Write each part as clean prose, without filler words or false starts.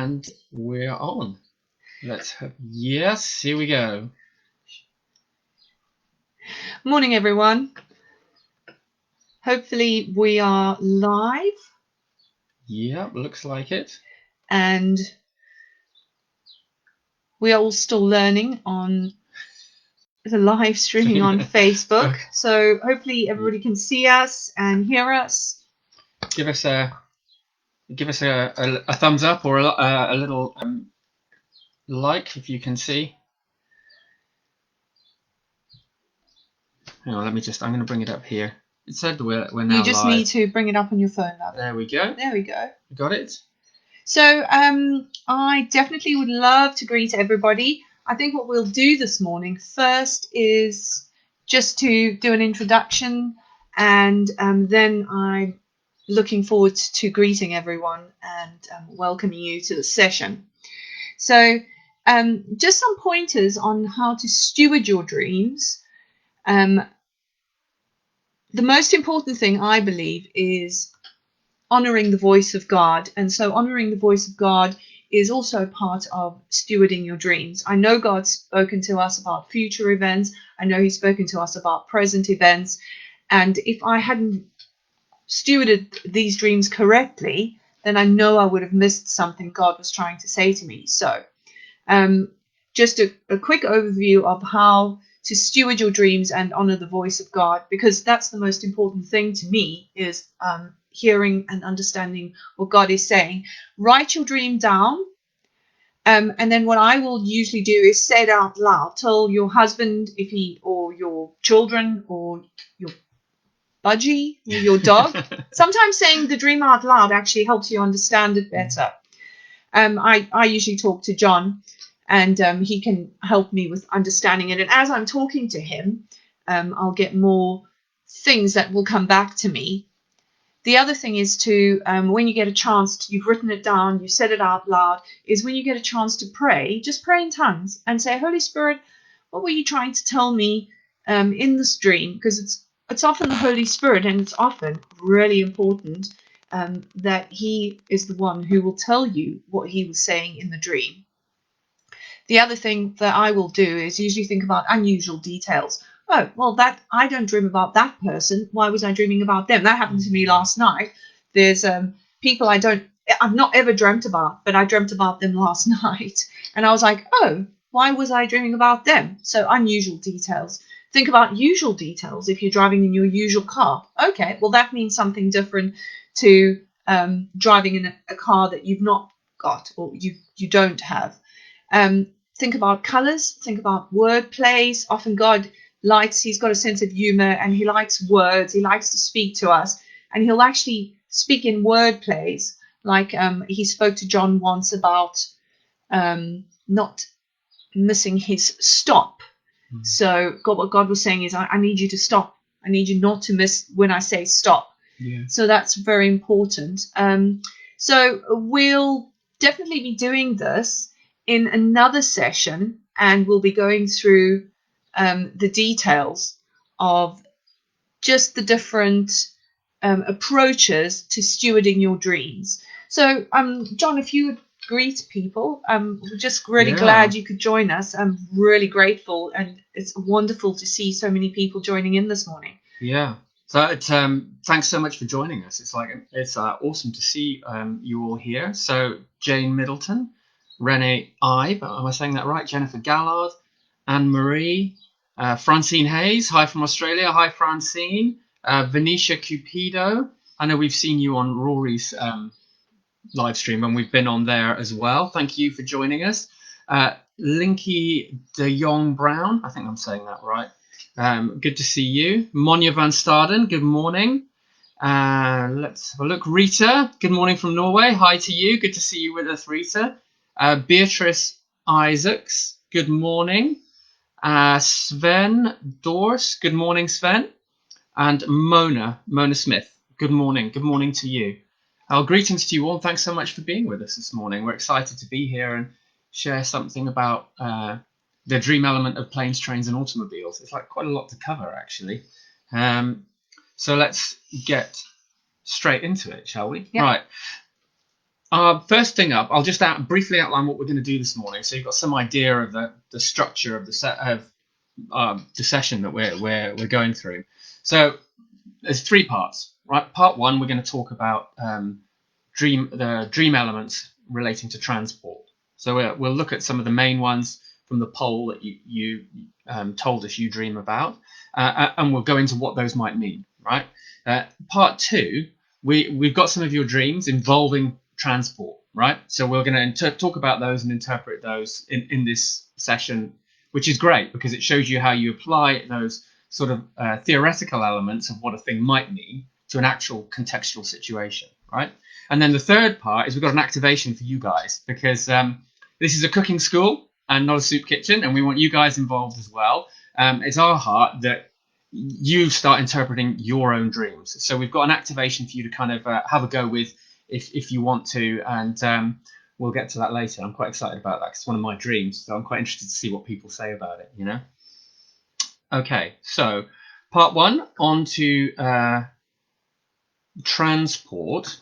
And we're on. Yes, here we go. Morning, everyone. Hopefully we are live. Yep, looks like it. And we are all still learning on the live streaming on Facebook. So hopefully everybody can see us and hear us. Give us a thumbs up or a little like if you can see. Hang on, I'm going to bring it up here. It said we're now You just live. need to bring it up on your phone, love. There we go. There we go. Got it? So I definitely would love to greet everybody. I think what we'll do this morning first is just to do an introduction, and then I'm looking forward to greeting everyone and welcoming you to the session. So just some pointers on how to steward your dreams. The most important thing, I believe, is honoring the voice of God. And so honoring the voice of God is also part of stewarding your dreams. I know God's spoken to us about future events. I know he's spoken to us about present events. And if I hadn't stewarded these dreams correctly, then I know I would have missed something God was trying to say to me. So just a quick overview of how to steward your dreams and honor the voice of God, because that's the most important thing to me, is hearing and understanding what God is saying. Write your dream down, and then what I will usually do is say it out loud. Tell your husband, or your children, or your budgie, or your dog. Sometimes saying the dream out loud actually helps you understand it better. I usually talk to John, and he can help me with understanding it. And as I'm talking to him, I'll get more things that will come back to me. The other thing is to, when you get a chance, you've written it down, you said it out loud, is when you get a chance to pray, just pray in tongues and say, Holy Spirit, what were you trying to tell me in this dream? Because it's often the Holy Spirit, and it's often really important that he is the one who will tell you what he was saying in the dream. The other thing that I will do is usually think about unusual details. Oh, well, that I don't dream about that person. Why was I dreaming about them? That happened to me last night. There's people I've not ever dreamt about, but I dreamt about them last night. And I was like, oh, why was I dreaming about them? So unusual details. Think about usual details. If you're driving in your usual car, okay, well, that means something different to driving in a car that you've not got or you don't have. Think about colors, think about word plays. Often God he's got a sense of humor, and he likes words. He likes to speak to us, and he'll actually speak in word plays. Like he spoke to John once about not missing his stop. So what God was saying is, I need you to stop. I need you not to miss when I say stop. Yeah. So that's very important. So we'll definitely be doing this in another session, and we'll be going through the details of just the different approaches to stewarding your dreams. So, John, if you would greet people, we're just really glad you could join us. I'm really grateful, and it's wonderful to see so many people joining in this morning. Yeah. So thanks so much for joining us. It's awesome to see you all here. So Jane Middleton, Renee Ive, am I saying that right? Jennifer Gallard, Anne Marie, Francine Hayes, hi from Australia. Hi, Francine. Venetia Cupido. I know we've seen you on Rory's live stream, and we've been on there as well. Thank you for joining us. Linky de Jong Brown, I think I'm saying that right. Good to see you. Monja van Staden, good morning. Let's have a look. Rita, good morning from Norway. Hi to you. Good to see you with us, Rita. Beatrice Isaacs, good morning. Sven Dors, good morning, Sven. And Mona Smith, good morning. Good morning to you. Greetings to you all. Thanks so much for being with us this morning. We're excited to be here and share something about the dream element of planes, trains, and automobiles. It's like quite a lot to cover, actually. So let's get straight into it, shall we? Yep. Right. First thing up, I'll just briefly outline what we're going to do this morning, so you've got some idea of the structure of the session that we're going through. So there's three parts, right? Part one, we're going to talk about the dream elements relating to transport. So we'll look at some of the main ones from the poll that you told us you dream about, and we'll go into what those might mean, right? Part two, we've got some of your dreams involving transport, right? So we're going to talk about those and interpret those in this session, which is great because it shows you how you apply those sort of theoretical elements of what a thing might mean to an actual contextual situation, right? And then the third part is we've got an activation for you guys, because this is a cooking school and not a soup kitchen, and we want you guys involved as well. It's our heart that you start interpreting your own dreams. So we've got an activation for you to kind of have a go with if you want to, and we'll get to that later. I'm quite excited about that because it's one of my dreams, so I'm quite interested to see what people say about it, you know? Okay, so part one, on to transport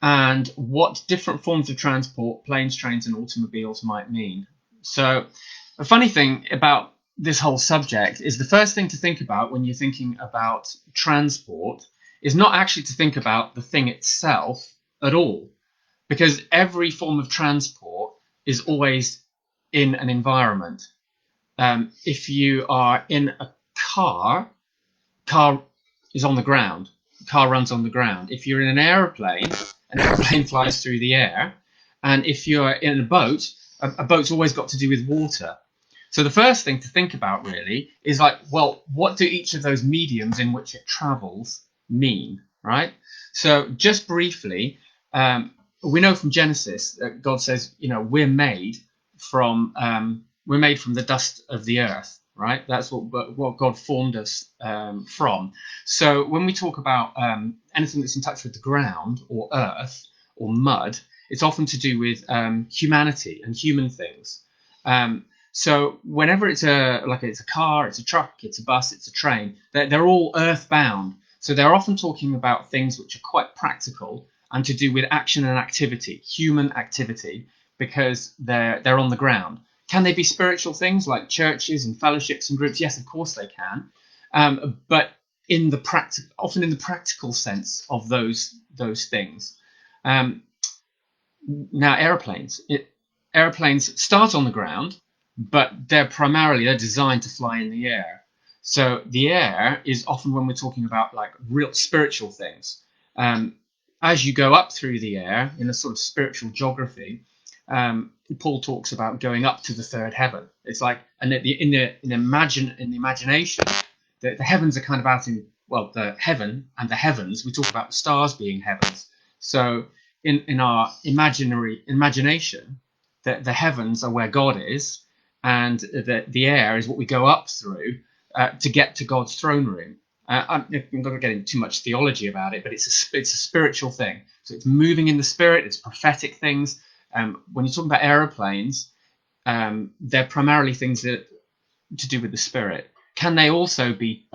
and what different forms of transport, planes, trains, and automobiles might mean. So the funny thing about this whole subject is the first thing to think about when you're thinking about transport is not actually to think about the thing itself at all, because every form of transport is always in an environment. If you are in a car is on the ground. The car runs on the ground. If you're in an aeroplane flies through the air. And if you're in a boat, a boat's always got to do with water. So the first thing to think about really is like, well, what do each of those mediums in which it travels mean, right? So just briefly, we know from Genesis that God says, you know, we're made from the dust of the earth, right? That's what God formed us from. So when we talk about anything that's in touch with the ground or earth or mud, it's often to do with humanity and human things. So whenever it's a car, it's a truck, it's a bus, it's a train, they're all earthbound. So they're often talking about things which are quite practical and to do with action and activity, human activity, because they're on the ground. Can they be spiritual things like churches and fellowships and groups? Yes, of course they can. But often in the practical sense of those things. Now, airplanes start on the ground, but they're designed to fly in the air. So the air is often when we're talking about like real spiritual things. As you go up through the air in a sort of spiritual geography, Paul talks about going up to the third heaven. It's like, and in the imagination, the heavens are kind of out in, well, the heaven and the heavens. We talk about the stars being heavens. So in our imagination, the heavens are where God is, and the air is what we go up through to get to God's throne room. I'm not going to get into too much theology about it, but it's a spiritual thing. So it's moving in the spirit. It's prophetic things. When you're talking about aeroplanes, they're primarily things that to do with the spirit. Can they also be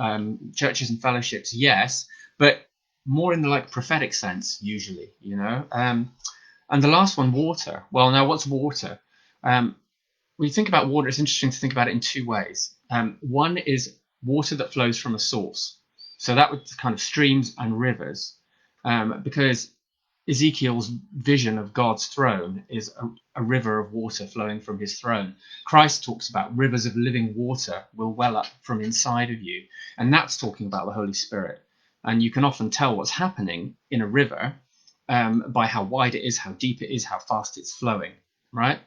churches and fellowships? Yes, but more in the like prophetic sense usually, you know. And the last one, water. Well, now what's water? When you think about water, it's interesting to think about it in two ways. One is water that flows from a source. So that would kind of streams and rivers, because Ezekiel's vision of God's throne is a river of water flowing from his throne. Christ talks about rivers of living water will well up from inside of you. And that's talking about the Holy Spirit. And you can often tell what's happening in a river by how wide it is, how deep it is, how fast it's flowing, right?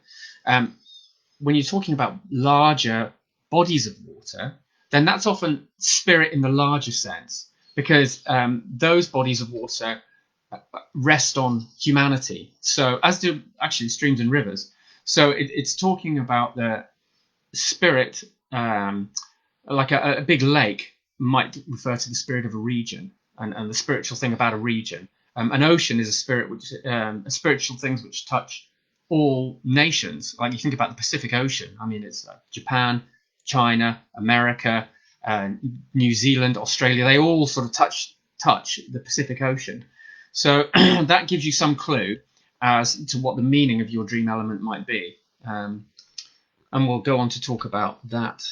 When you're talking about larger bodies of water, then that's often spirit in the larger sense, because those bodies of water rest on humanity. So as do actually streams and rivers. So it's talking about the spirit, like a big lake might refer to the spirit of a region, and the spiritual thing about a region. An ocean is a spiritual things which touch all nations. Like you think about the Pacific Ocean. I mean, it's like Japan, China, America, New Zealand, Australia. They all sort of touch the Pacific Ocean. So that gives you some clue. as to what the meaning of your dream element might be. And we'll go on to talk about that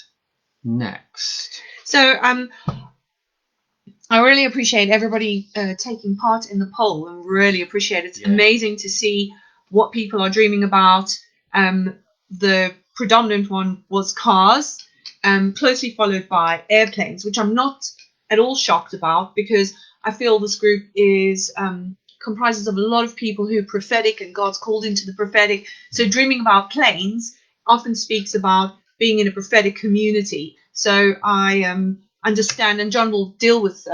next. So I really appreciate everybody taking part in the poll, and really appreciate it. It's amazing to see what people are dreaming about. The predominant one was cars, closely followed by airplanes, which I'm not at all shocked about, because I feel this group is comprises of a lot of people who are prophetic, and God's called into the prophetic. So dreaming about planes often speaks about being in a prophetic community. So I understand, and John will deal with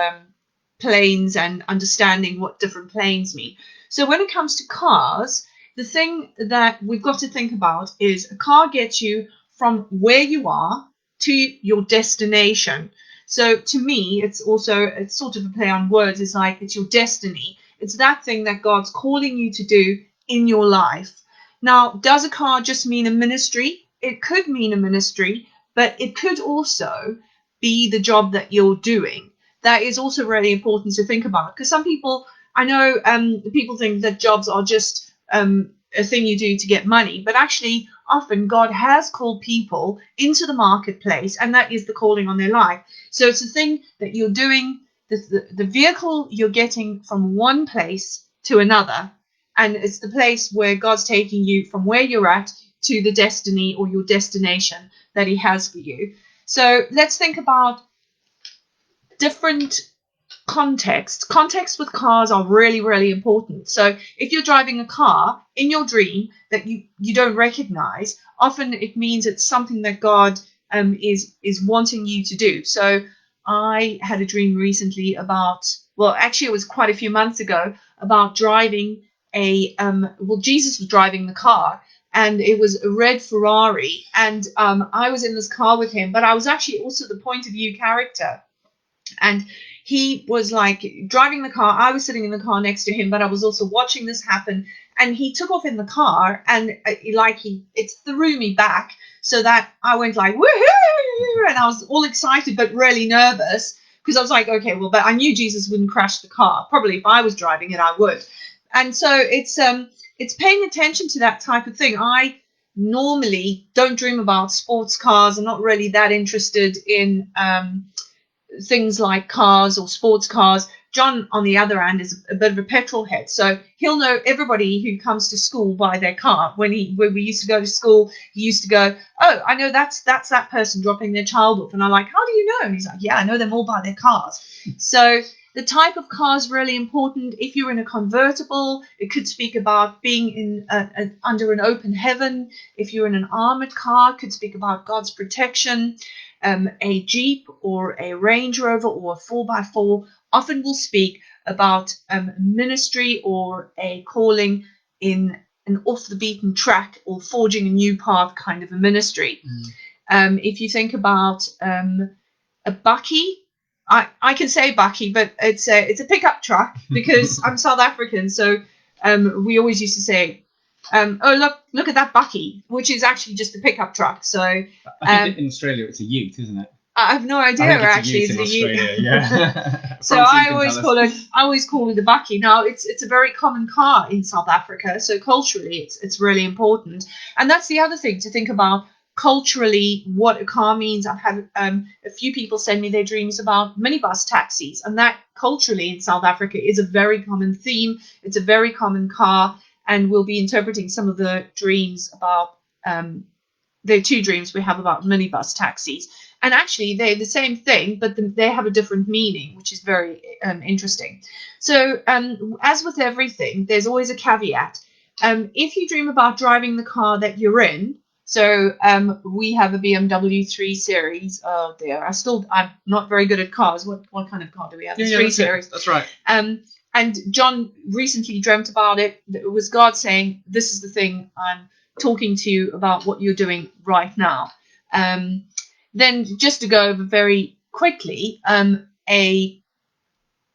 planes and understanding what different planes mean. So when it comes to cars, the thing that we've got to think about is a car gets you from where you are to your destination. So to me, it's sort of a play on words. It's like it's your destiny. It's that thing that God's calling you to do in your life. Now, does a car just mean a ministry? It could mean a ministry, but it could also be the job that you're doing. That is also really important to think about, because some people, I know people think that jobs are just a thing you do to get money, but actually often God has called people into the marketplace, and that is the calling on their life. So it's the thing that you're doing, the vehicle you're getting from one place to another, and it's the place where God's taking you from where you're at to the destiny or your destination that he has for you. So let's think about different contexts. Contexts with cars are really, really important. So if you're driving a car in your dream that you don't recognize, often it means it's something that God is wanting you to do. So I had a dream recently about, well, actually it was quite a few months ago, about driving Jesus was driving the car, and it was a red Ferrari, and I was in this car with him, but I was actually also the point of view character. And he was like driving the car. I was sitting in the car next to him, but I was also watching this happen. And he took off in the car, and it threw me back, so that I went like woohoo, and I was all excited but really nervous, because I was like, okay, well, but I knew Jesus wouldn't crash the car. Probably if I was driving it, I would. And so it's paying attention to that type of thing. I normally don't dream about sports cars. I'm not really that interested in things like cars or sports cars. John, on the other hand, is a bit of a petrol head, so he'll know everybody who comes to school by their car. When we used to go to school, he used to go, oh, I know that's that person dropping their child off, and I'm like, how do you know? And he's like, yeah, I know them all by their cars. So the type of car is really important. If you're in a convertible, it could speak about being in under an open heaven. If you're in an armored car, it could speak about God's protection. A Jeep or a Range Rover or a 4x4 often will speak about ministry or a calling in an off the beaten track or forging a new path kind of a ministry. If you think about a bakkie, I can say bakkie, but it's a pickup truck, because I'm South African, so we always used to say, oh, look at that bakkie, which is actually just a pickup truck. So I think in Australia it's a ute, isn't it? I have no idea. Actually, it's a ute in Australia. Yeah. So I always call it a bakkie. Now it's a very common car in South Africa, so culturally it's really important. And that's the other thing to think about culturally, what a car means. I've had a few people send me their dreams about minibus taxis, and that culturally in South Africa is a very common theme. It's a very common car. And we'll be interpreting some of the dreams about, there are two dreams we have about minibus taxis. And actually, they're the same thing, but they have a different meaning, which is very interesting. So as with everything, there's always a caveat. If you dream about driving the car that you're in, so we have a BMW 3 Series. Oh dear, I'm not very good at cars. What kind of car do we have? The 3 Series. That's right. And John recently dreamt about it. It was God saying, this is the thing I'm talking to you about, what you're doing right now. Then just to go over very quickly, a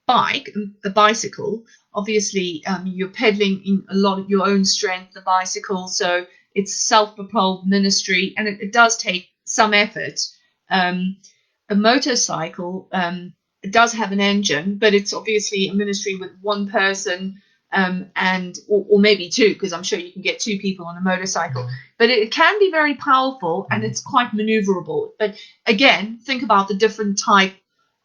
bicycle, obviously you're pedaling in a lot of your own strength, the bicycle, so it's self-propelled ministry, and it does take some effort. A motorcycle, it does have an engine, but it's obviously a ministry with one person and or maybe two, because I'm sure you can get two people on a motorcycle. But it can be very powerful, and it's quite maneuverable. But again, think about the different type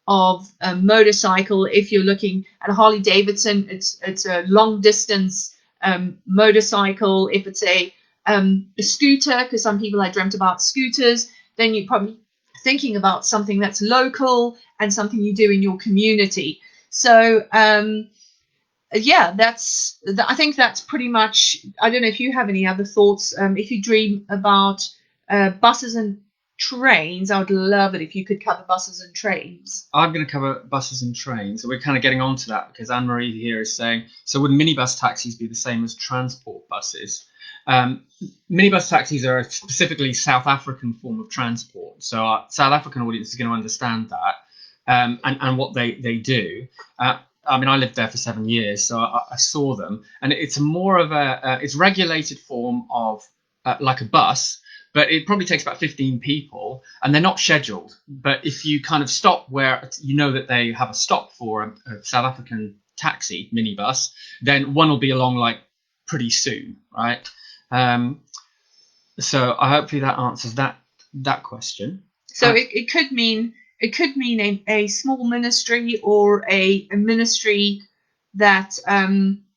of motorcycle. If you're looking at a Harley Davidson, it's a long distance motorcycle. If it's a scooter, because some people I dreamt about scooters, then you're probably thinking about something that's local and something you do in your community. So yeah, I think that's pretty much. I don't know if you have any other thoughts. If you dream about buses and trains, I would love it if you could cover buses and trains. I'm going to cover buses and trains. So we're kind of getting onto that because Anne-Marie here is saying, so would minibus taxis be the same as transport buses? Minibus taxis are a specifically South African form of transport. So our South African audience is going to understand that and what they do. I mean, I lived there for 7 years, so I saw them. And it's more of it's regulated form of like a bus, but it probably takes about 15 people, and they're not scheduled. But if you kind of stop where you know that they have a stop for a South African taxi minibus, then one will be along like pretty soon, right? So hopefully that answers that question. So it could mean a small ministry or a ministry that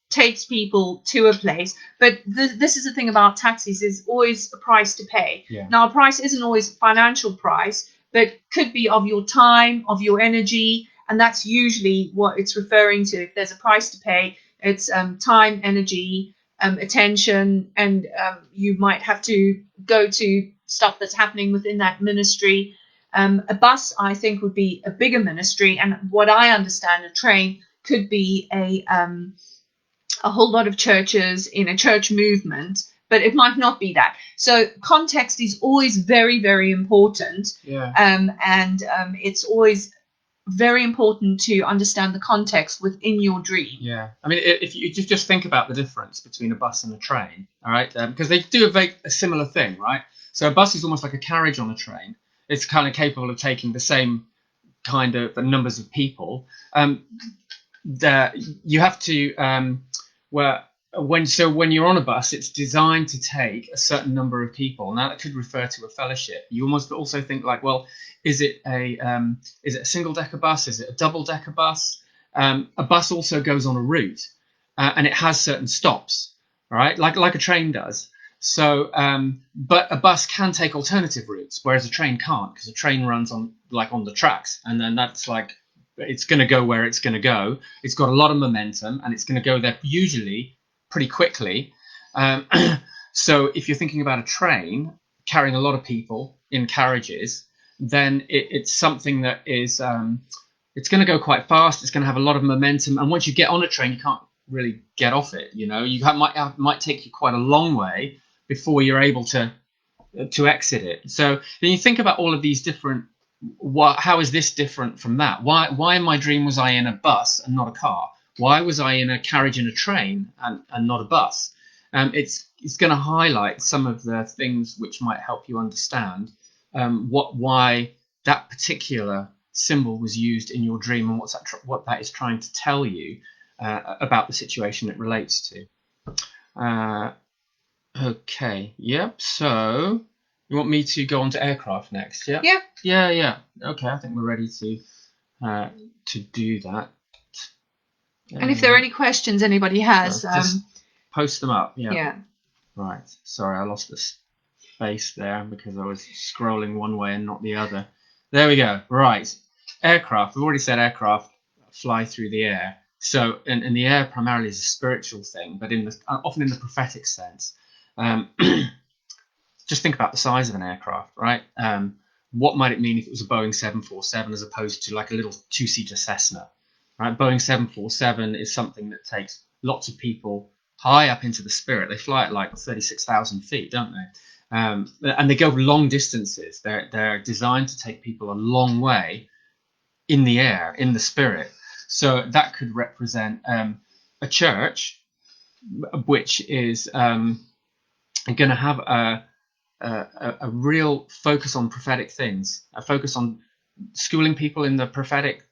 takes people to a place. But this is the thing about taxis: is always a price to pay. Yeah. Now, a price isn't always a financial price, but could be of your time, of your energy, and that's usually what it's referring to. If there's a price to pay, it's time, energy, attention, and you might have to go to stuff that's happening within that ministry. A bus, I think, would be a bigger ministry, and what I understand, a train could be a whole lot of churches in a church movement, but it might not be that. So context is always very, very important. Yeah. And it's always very important to understand the context within your dream. Yeah, I mean, if you just think about the difference between a bus and a train, all right, because they do a similar thing, right? So a bus is almost like a carriage on a train. It's kind of capable of taking the same kind of numbers of people. You have to when you're on a bus, it's designed to take a certain number of people. Now that could refer to a fellowship. You almost also think like, well, is it a single decker bus? Is it a double decker bus? A bus also goes on a route, and it has certain stops, right? Like a train does. So, but a bus can take alternative routes, whereas a train can't, because a train runs on the tracks, and then that's like it's going to go where it's going to go. It's got a lot of momentum, and it's going to go there usually pretty quickly. So if you're thinking about a train carrying a lot of people in carriages, then it's something that is it's going to go quite fast. It's going to have a lot of momentum, and once you get on a train, you can't really get off it. You know, might take you quite a long way before you're able to exit it. So then you think about all of these different. How is this different from that? Why in my dream was I in a bus and not a car? Why was I in a carriage and a train and not a bus? It's going to highlight some of the things which might help you understand why that particular symbol was used in your dream and what that is trying to tell you about the situation it relates to. Okay. Yep. So you want me to go on to aircraft next? Yeah. Yeah. Okay. I think we're ready to do that. And if there are any questions anybody has, just post them up. Yeah. Right. Sorry, I lost the space there because I was scrolling one way and not the other. There we go. Right. Aircraft. We've already said aircraft fly through the air. So, and the air primarily is a spiritual thing, but often in the prophetic sense. Just think about the size of an aircraft, right? What might it mean if it was a Boeing 747 as opposed to like a little two-seater Cessna, right? Boeing 747 is something that takes lots of people high up into the spirit. They fly at like 36,000 feet, don't they? And they go long distances. They're designed to take people a long way in the air, in the spirit. So that could represent a church which is going to have a real focus on prophetic things, a focus on schooling people in the prophetic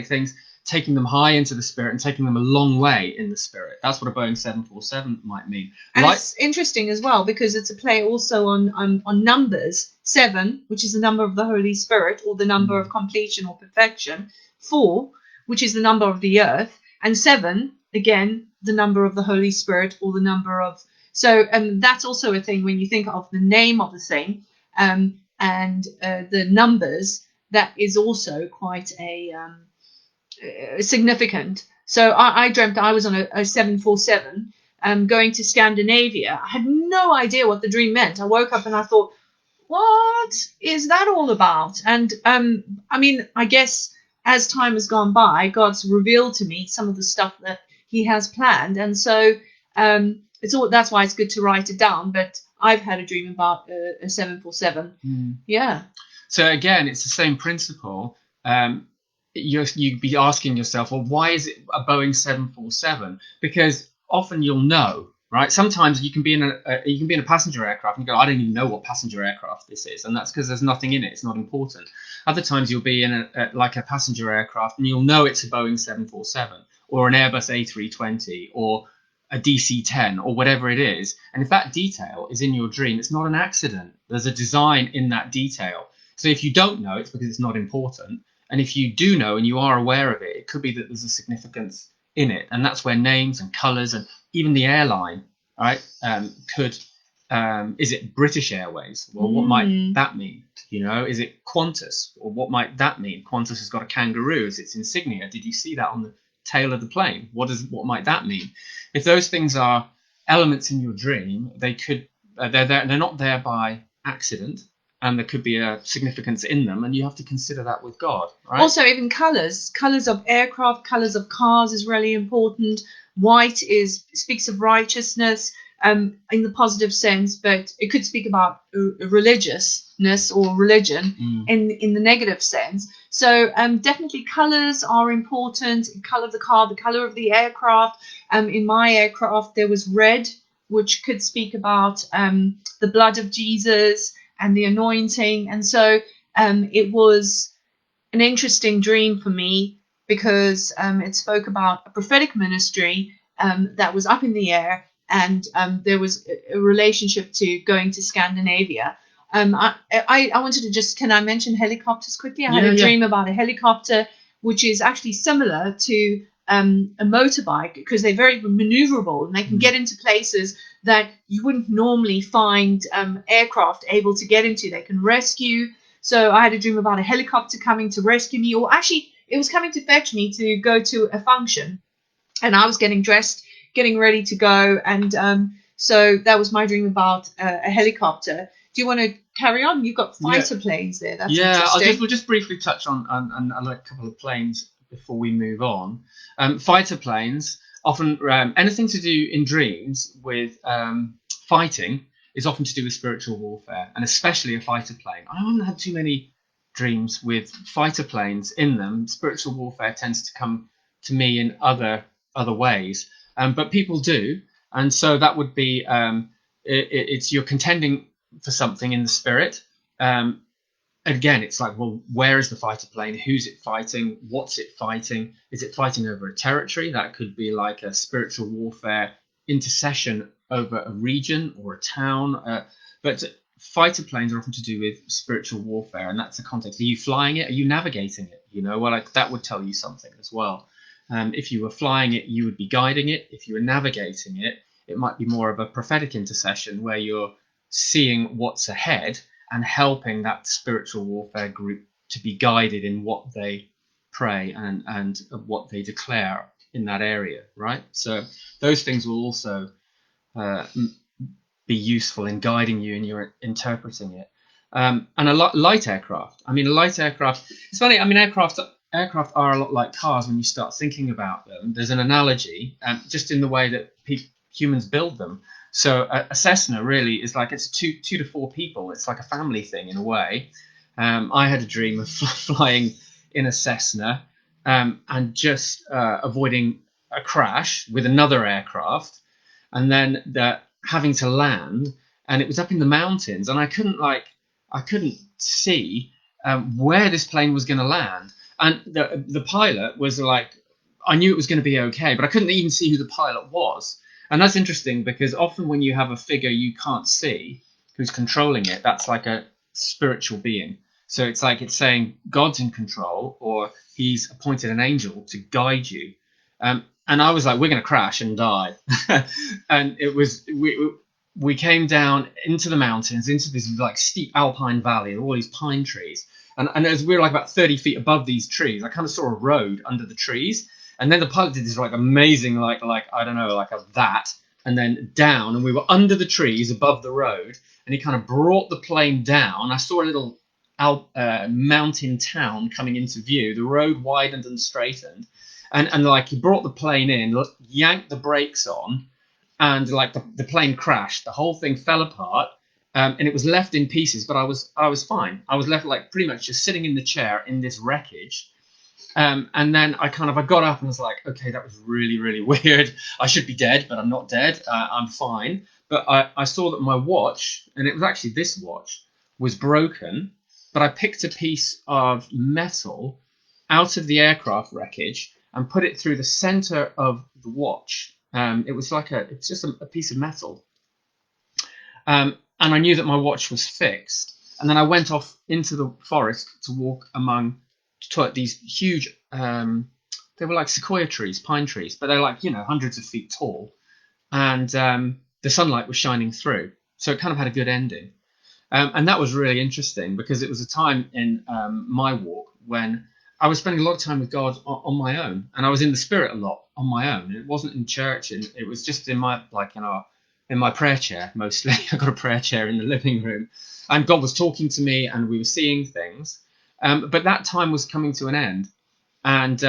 things, taking them high into the spirit and taking them a long way in the spirit. That's what a Boeing 747 might mean. And it's interesting as well because it's a play also on numbers. 7, which is the number of the Holy Spirit, or the number of completion or perfection. 4, which is the number of the earth. And 7, again, the number of the Holy Spirit, or the number of... So that's also a thing when you think of the name of the thing and the numbers, that is also quite a significant. So I dreamt I was on a 747 going to Scandinavia. I had no idea what the dream meant. I woke up and I thought, what is that all about? And I mean, I guess as time has gone by, God's revealed to me some of the stuff that he has planned. And so that's why it's good to write it down. But I've had a dream about a 747. Yeah. So again, it's the same principle. You'd be asking yourself, well, why is it a Boeing 747? Because often you'll know, right? Sometimes you can be in a passenger aircraft and you go, I don't even know what passenger aircraft this is, and that's because there's nothing in it. It's not important. Other times you'll be in a passenger aircraft and you'll know it's a Boeing 747 or an Airbus A320 or a DC-10 or whatever it is. And if that detail is in your dream, it's not an accident. There's a design in that detail. So if you don't know, it's because it's not important. And if you do know and you are aware of it, it could be that there's a significance in it. And that's where names and colours and even the airline, right, is it British Airways? Well, what might that mean? You know, is it Qantas? Or what might that mean? Qantas has got a kangaroo as its insignia. Did you see that on the tail of the plane? What might that mean? If those things are elements in your dream, they're not there by accident. And there could be a significance in them, and you have to consider that with God, right? Also, even colours of aircraft, colours of cars is really important. White speaks of righteousness in the positive sense, but it could speak about religiousness or religion in the negative sense. So definitely colours are important. The colour of the car, the colour of the aircraft. In my aircraft, there was red, which could speak about the blood of Jesus and the anointing. And so it was an interesting dream for me because it spoke about a prophetic ministry that was up in the air, and there was a relationship to going to Scandinavia. I wanted to can I mention helicopters quickly? I had a dream about a helicopter, which is actually similar to a motorbike because they're very maneuverable and they can get into places that you wouldn't normally find aircraft able to get into. They can rescue. So I had a dream about a helicopter coming to rescue me, or actually it was coming to fetch me to go to a function, and I was getting dressed, getting ready to go, and so that was my dream about a helicopter. Do you want to carry on? You've got fighter planes there. That's interesting. We'll just briefly touch on a couple of planes before we move on. Fighter planes, often anything to do in dreams with fighting is often to do with spiritual warfare, and especially a fighter plane. I haven't had too many dreams with fighter planes in them. Spiritual warfare tends to come to me in other ways, but people do, and so that would be it's you're contending for something in the spirit. Again, it's like, well, where is the fighter plane? Who's it fighting? What's it fighting? Is it fighting over a territory? That could be like a spiritual warfare intercession over a region or a town. But fighter planes are often to do with spiritual warfare, and that's the context. Are you flying it? Are you navigating it? You know, well, like that would tell you something as well. If you were flying it, you would be guiding it. If you were navigating it, it might be more of a prophetic intercession where you're seeing what's ahead and helping that spiritual warfare group to be guided in what they pray and what they declare in that area, right? So those things will also be useful in guiding you in your interpreting it. And a light aircraft. I mean, a light aircraft, it's funny, I mean, aircraft are a lot like cars when you start thinking about them. There's an analogy, just in the way that humans build them. So a Cessna really is like, it's two to four people. It's like a family thing in a way. I had a dream of flying in a Cessna and just avoiding a crash with another aircraft, and then having to land. And it was up in the mountains, and I couldn't see where this plane was going to land. And the pilot was like, I knew it was going to be okay, but I couldn't even see who the pilot was. And that's interesting because often when you have a figure you can't see who's controlling it, that's like a spiritual being. So it's like it's saying God's in control, or he's appointed an angel to guide you. And I was like, we're going to crash and die. And it was we came down into the mountains, into this like steep alpine valley, all these pine trees. And as we were like about 30 feet above these trees, I kind of saw a road under the trees. And then the pilot did this like amazing, like I don't know, like a that, and then down, and we were under the trees above the road. And he kind of brought the plane down. I saw a little mountain town coming into view. The road widened and straightened, and like he brought the plane in, yanked the brakes on, and like the plane crashed. The whole thing fell apart, and it was left in pieces. But I was fine. I was left like pretty much just sitting in the chair in this wreckage. And then I got up and was like, okay, that was really, really weird. I should be dead, but I'm not dead. I'm fine. But I saw that my watch, and it was actually this watch, was broken. But I picked a piece of metal out of the aircraft wreckage and put it through the center of the watch. It was like it's just a piece of metal. And I knew that my watch was fixed. And then I went off into the forest to walk among these huge, they were like sequoia trees, pine trees, but they're like, hundreds of feet tall. And the sunlight was shining through. So it kind of had a good ending. And that was really interesting because it was a time in my walk when I was spending a lot of time with God on my own, and I was in the Spirit a lot on my own. It wasn't in church, and it was just in my in my prayer chair mostly. I got a prayer chair in the living room, and God was talking to me, and we were seeing things. But that time was coming to an end, and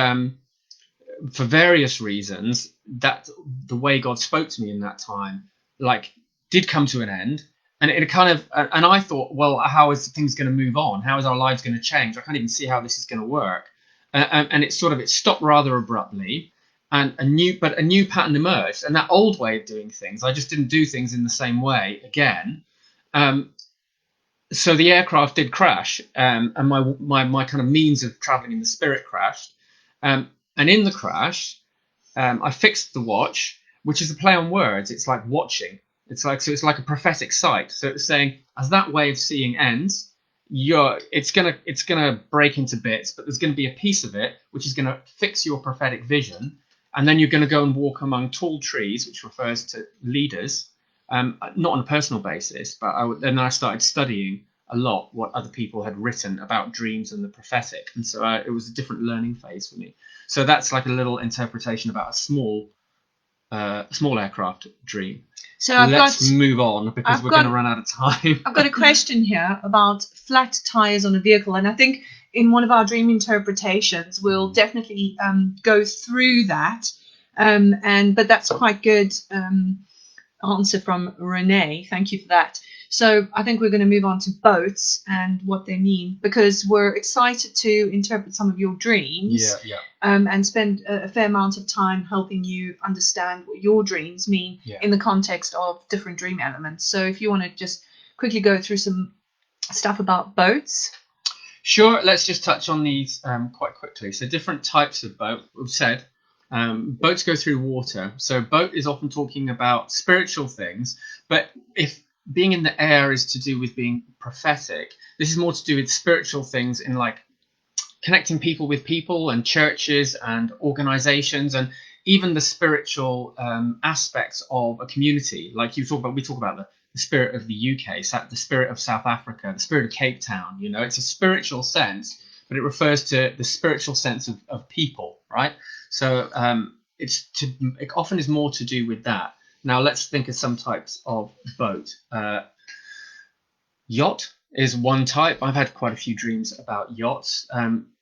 for various reasons, that the way God spoke to me in that time, like, did come to an end. And it kind of, and I thought, well, how is things going to move on? How is our lives going to change? I can't even see how this is going to work. And it stopped rather abruptly, and a new pattern emerged. And that old way of doing things, I just didn't do things in the same way again. So the aircraft did crash, and my kind of means of traveling in the Spirit crashed. And in the crash, I fixed the watch, which is a play on words. It's like watching. It's like a prophetic sight. So it's saying, as that way of seeing ends, it's gonna break into bits, but there's gonna be a piece of it which is gonna fix your prophetic vision, and then you're gonna go and walk among tall trees, which refers to leaders, not on a personal basis, but then I started studying a lot what other people had written about dreams and the prophetic, and so it was a different learning phase for me. So that's like a little interpretation about a small aircraft dream. So let's move on because we're going to run out of time. I've got a question here about flat tires on a vehicle, and I think in one of our dream interpretations we'll definitely go through that. But that's quite good answer from Renee. Thank you for that. So I think we're going to move on to boats and what they mean, because we're excited to interpret some of your dreams. And spend a fair amount of time helping you understand what your dreams mean in the context of different dream elements. So if you want to just quickly go through some stuff about boats. Sure, let's just touch on these quite quickly. So different types of boat, we've said. Boats go through water. So boat is often talking about spiritual things, but if being in the air is to do with being prophetic, this is more to do with spiritual things in like connecting people with people and churches and organizations, and even the spiritual aspects of a community. Like we talk about the spirit of the UK, the spirit of South Africa, the spirit of Cape Town. It's a spiritual sense, but it refers to the spiritual sense of people, right? So it often is more to do with that. Now let's think of some types of boat. Yacht is one type. I've had quite a few dreams about yachts.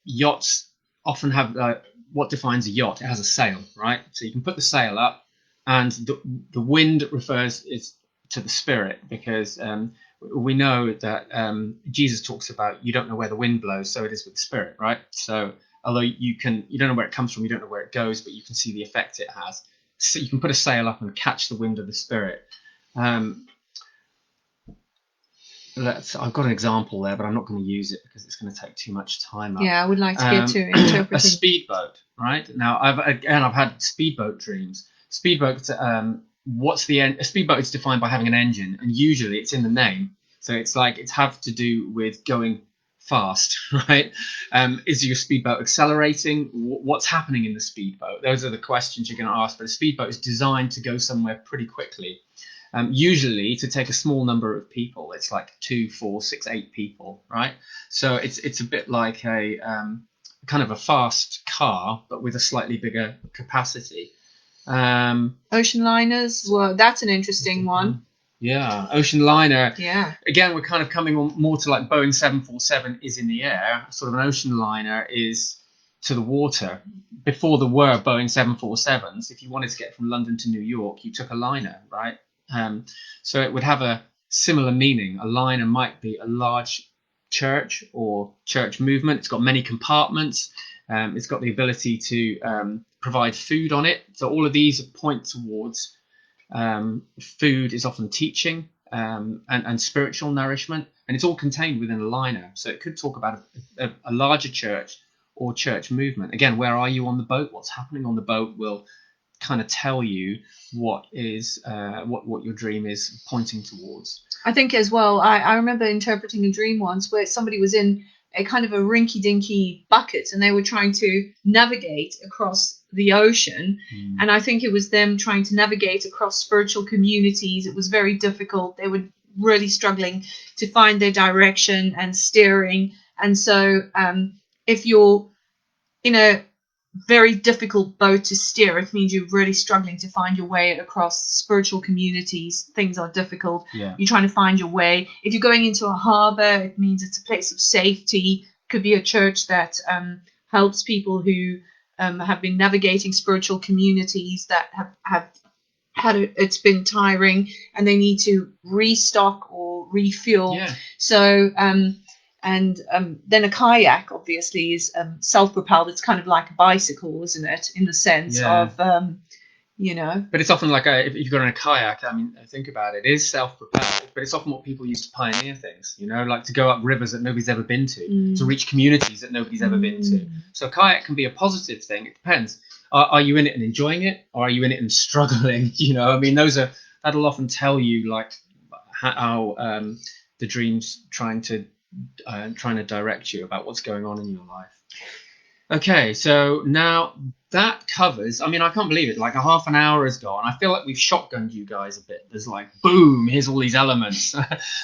Yachts often have what defines a yacht. It has a sail, right? So you can put the sail up, and the wind refers to the spirit, because we know that Jesus talks about you don't know where the wind blows, so it is with the spirit, right? So although you don't know where it comes from, you don't know where it goes, but you can see the effect it has. So you can put a sail up and catch the wind of the spirit. I've got an example there, but I'm not going to use it because it's going to take too much time up. Yeah, I would like to get to A interpreting. speedboat, right? Now, I've had speedboat dreams. Speedboat, a speedboat is defined by having an engine, and usually it's in the name. So it's like it's have to do with going fast, right? Is your speedboat accelerating? What's happening in the speedboat? Those are the questions you're going to ask. But a speedboat is designed to go somewhere pretty quickly. Usually to take a small number of people. It's like 2, 4, 6, 8 people, right? So it's a bit like a kind of a fast car, but with a slightly bigger capacity. Ocean liners, well, that's an interesting one. Yeah, ocean liner. Yeah. Again, we're kind of coming on more to like Boeing 747 is in the air. Sort of an ocean liner is to the water. Before there were Boeing 747s, if you wanted to get from London to New York, you took a liner, right? So it would have a similar meaning. A liner might be a large church or church movement. It's got many compartments. It's got the ability to provide food on it. So all of these point towards food is often teaching and spiritual nourishment, and it's all contained within a liner. So it could talk about a larger church or church movement. Again, where are you on the boat? What's happening on the boat will kind of tell you what is what your dream is pointing towards. I think as well, I remember interpreting a dream once where somebody was in a kind of a rinky-dinky bucket and they were trying to navigate across the ocean. And I think it was them trying to navigate across spiritual communities. It was very difficult. They were really struggling to find their direction and steering. And so if you're in a very difficult boat to steer, it means you're really struggling to find your way across spiritual communities. Things are difficult. Yeah. You're trying to find your way. If you're going into a harbor, it means it's a place of safety. It could be a church that helps people who have been navigating spiritual communities that have had it's been tiring and they need to restock or refuel. Yeah. So and then a kayak obviously is self-propelled. It's kind of like a bicycle, isn't it, in the sense Yeah. of you know. But it's often like if you've got in a kayak, I mean, think about it, it is self-propelled, but it's often what people use to pioneer things, you know, like to go up rivers that nobody's ever been to reach communities that nobody's ever been to. So a kayak can be a positive thing. It depends. Are you in it and enjoying it, or are you in it and struggling? You know, I mean, that'll often tell you like how the dream's trying to direct you about what's going on in your life. Okay, so now that covers, I mean, I can't believe it, like a half an hour has gone. I feel like we've shotgunned you guys a bit. There's like, boom, here's all these elements.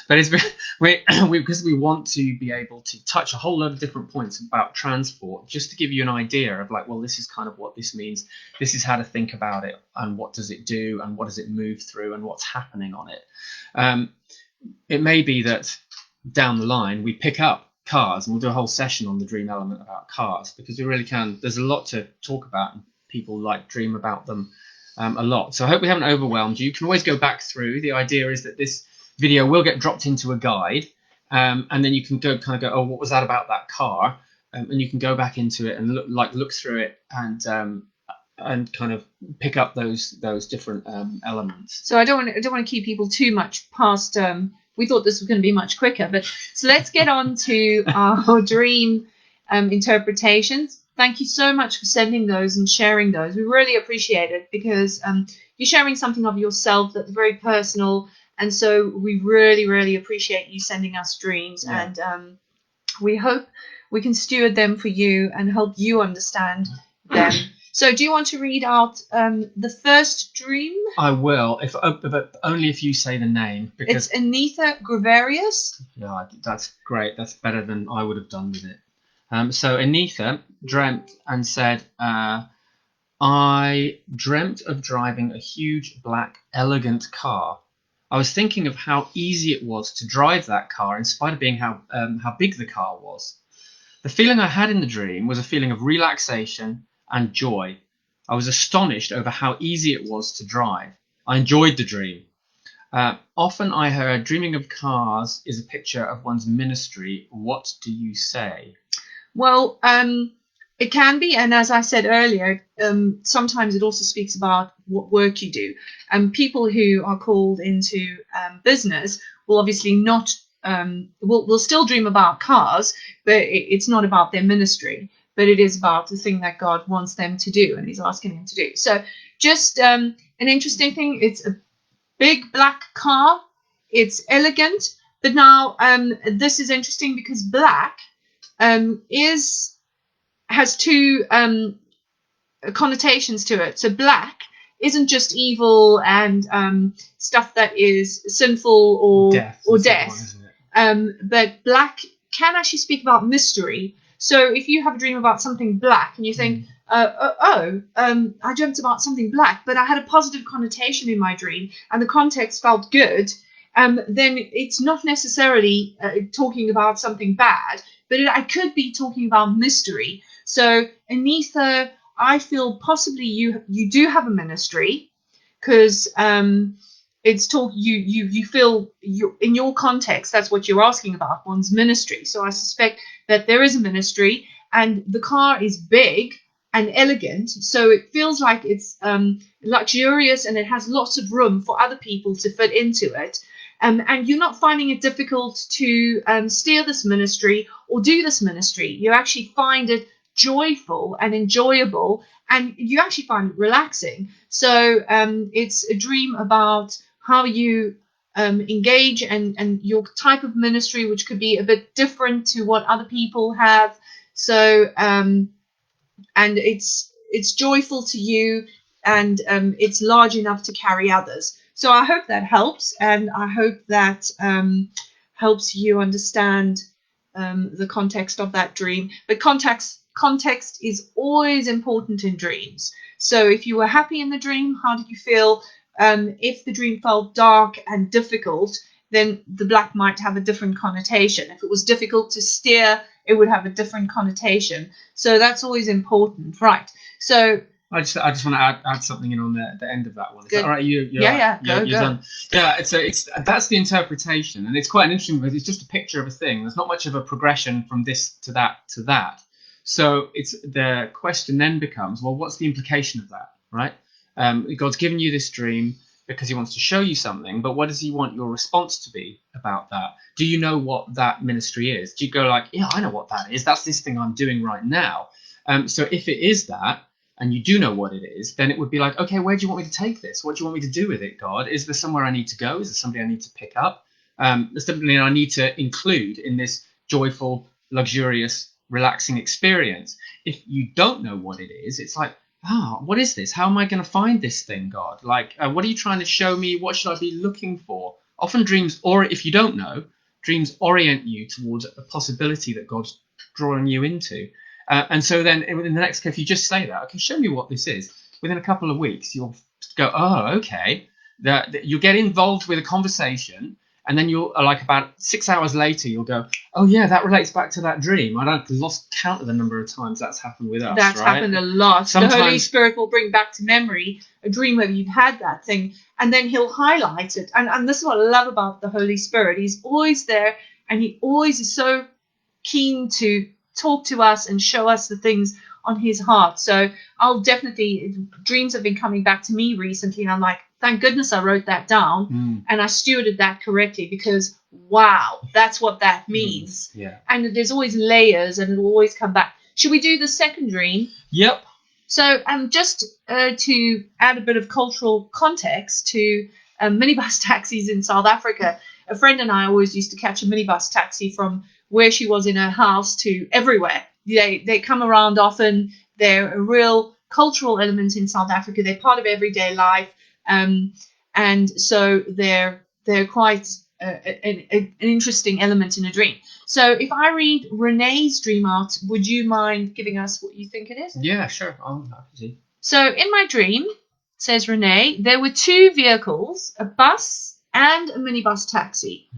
But it's because we want to be able to touch a whole lot of different points about transport, just to give you an idea of like, well, this is kind of what this means. This is how to think about it, and what does it do, and what does it move through, and what's happening on it. It may be that down the line we pick up cars, and we'll do a whole session on the dream element about cars, because we really can, there's a lot to talk about, and people like dream about them a lot. So I hope we haven't overwhelmed you. You can always go back through. The idea is that this video will get dropped into a guide, and then you can go oh, what was that about that car, and you can go back into it and look through it and kind of pick up those different elements. So I don't want to keep people too much past. We thought this was going to be much quicker, but so let's get on to our dream interpretations. Thank you so much for sending those and sharing those. We really appreciate it, because you're sharing something of yourself that's very personal, and so we really, really appreciate you sending us dreams. Yeah. And we hope we can steward them for you and help you understand them. So do you want to read out the first dream? I will, but only if you say the name. Because it's Anitha Gregarious. Yeah, that's great. That's better than I would have done with it. So Anitha dreamt and said, I dreamt of driving a huge, black, elegant car. I was thinking of how easy it was to drive that car, in spite of being how big the car was. The feeling I had in the dream was a feeling of relaxation and joy. I was astonished over how easy it was to drive. I enjoyed the dream. Often I heard dreaming of cars is a picture of one's ministry. What do you say? Well, it can be, and as I said earlier, sometimes it also speaks about what work you do. People who are called into business will obviously not we'll still dream about cars, but it's not about their ministry, but it is about the thing that God wants them to do and he's asking them to do. So just an interesting thing, it's a big black car, it's elegant, but now this is interesting because black has two connotations to it. So black isn't just evil and stuff that is sinful or death. But black can actually speak about mystery. So if you have a dream about something black and you think, I dreamt about something black, but I had a positive connotation in my dream and the context felt good, then it's not necessarily talking about something bad, but I could be talking about mystery. So Anitha, I feel possibly you do have a ministry, because it's you feel in your context that's what you're asking about, one's ministry. So I suspect that there is a ministry, and the car is big and elegant, so it feels like it's luxurious and it has lots of room for other people to fit into it. And you're not finding it difficult to steer this ministry or do this ministry. You actually find it joyful and enjoyable, and you actually find it relaxing. So it's a dream about how you engage and your type of ministry, which could be a bit different to what other people have. So and it's joyful to you, and it's large enough to carry others. So I hope that helps, and I hope that helps you understand the context of that dream. But context is always important in dreams. So if you were happy in the dream, how did you feel? If the dream felt dark and difficult, then the black might have a different connotation. If it was difficult to steer, it would have a different connotation. So that's always important, right? So I just want to add something in on the end of that one. Is good. that all right? You're Go. done. Yeah, it's that's the interpretation, and it's quite an interesting because it's just a picture of a thing. There's not much of a progression from this to that to that. So it's the question then becomes, well, what's the implication of that, right? God's given you this dream because he wants to show you something, but what does he want your response to be about that? Do you know what that ministry is? Do you go like, yeah, I know what that is. That's this thing I'm doing right now. So if it is that, and you do know what it is, then it would be like, okay, where do you want me to take this? What do you want me to do with it, God? Is there somewhere I need to go? Is there somebody I need to pick up? There's something I need to include in this joyful, luxurious, relaxing experience. If you don't know what it is, it's like, what is this? How am I going to find this thing, God? Like, what are you trying to show me? What should I be looking for? Often dreams, or if you don't know, dreams orient you towards a possibility that God's drawing you into. And so then in the next case, if you just say that, okay, show me what this is, within a couple of weeks, you'll go, oh, okay. That you'll get involved with a conversation, and then you'll, like about 6 hours later, you'll go, oh, yeah, that relates back to that dream. I've lost count of the number of times that's happened with us. That's right? happened a lot. Sometimes, the Holy Spirit will bring back to memory a dream where you've had that thing, and then he'll highlight it. And this is what I love about the Holy Spirit. He's always there, and he always is so keen to talk to us and show us the things on his heart. So I'll definitely, dreams have been coming back to me recently, and I'm like, thank goodness I wrote that down and I stewarded that correctly, because wow, that's what that means. Yeah. And there's always layers, and it'll always come back. Should we do the second dream? Yep. So just to add a bit of cultural context to minibus taxis in South Africa, a friend and I always used to catch a minibus taxi from where she was in her house to everywhere. They come around often. They're a real cultural element in South Africa. They're part of everyday life, and so they're quite an interesting element in a dream. So if I read Renee's dream out, would you mind giving us what you think it is? Yeah, sure. I'm happy to. So in my dream, says Renee, there were two vehicles, a bus and a minibus taxi.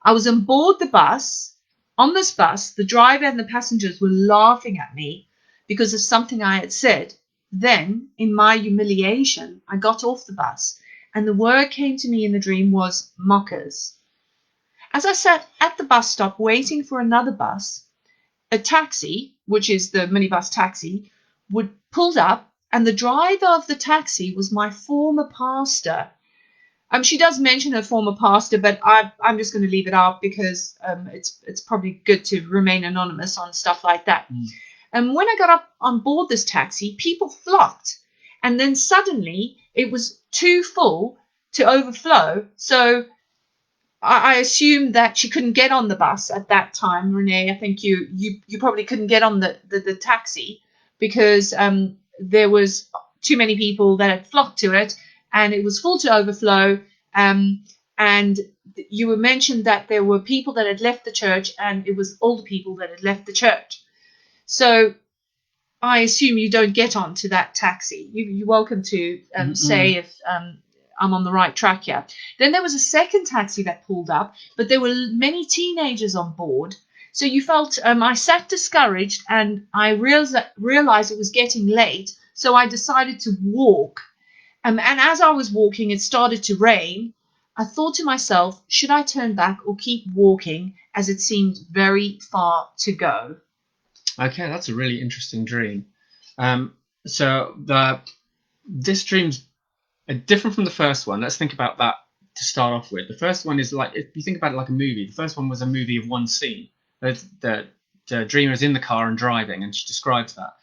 I was on board the bus. On this bus, the driver and the passengers were laughing at me because of something I had said. Then, in my humiliation, I got off the bus, and the word came to me in the dream was mockers. As I sat at the bus stop waiting for another bus, a taxi, which is the minibus taxi, pulled up, and the driver of the taxi was my former pastor. She does mention her former pastor, but I'm just going to leave it out because it's probably good to remain anonymous on stuff like that. And when I got up on board this taxi, people flocked, and then suddenly it was too full to overflow. So I assumed that she couldn't get on the bus at that time, Renee. I think you probably couldn't get on the taxi because there was too many people that had flocked to it, and it was full to overflow. And you were mentioned that there were people that had left the church, and it was older people that had left the church. So I assume you don't get onto that taxi. You're welcome to say if I'm on the right track here. Then there was a second taxi that pulled up, but there were many teenagers on board. So you felt, I sat discouraged, and I realized it was getting late. So I decided to walk. And as I was walking, it started to rain. I thought to myself, should I turn back or keep walking, as it seemed very far to go? Okay, that's a really interesting dream. So this dream's different from the first one. Let's think about that to start off with. The first one is like, if you think about it like a movie, the first one was a movie of one scene. The dreamer is in the car and driving, and she describes that.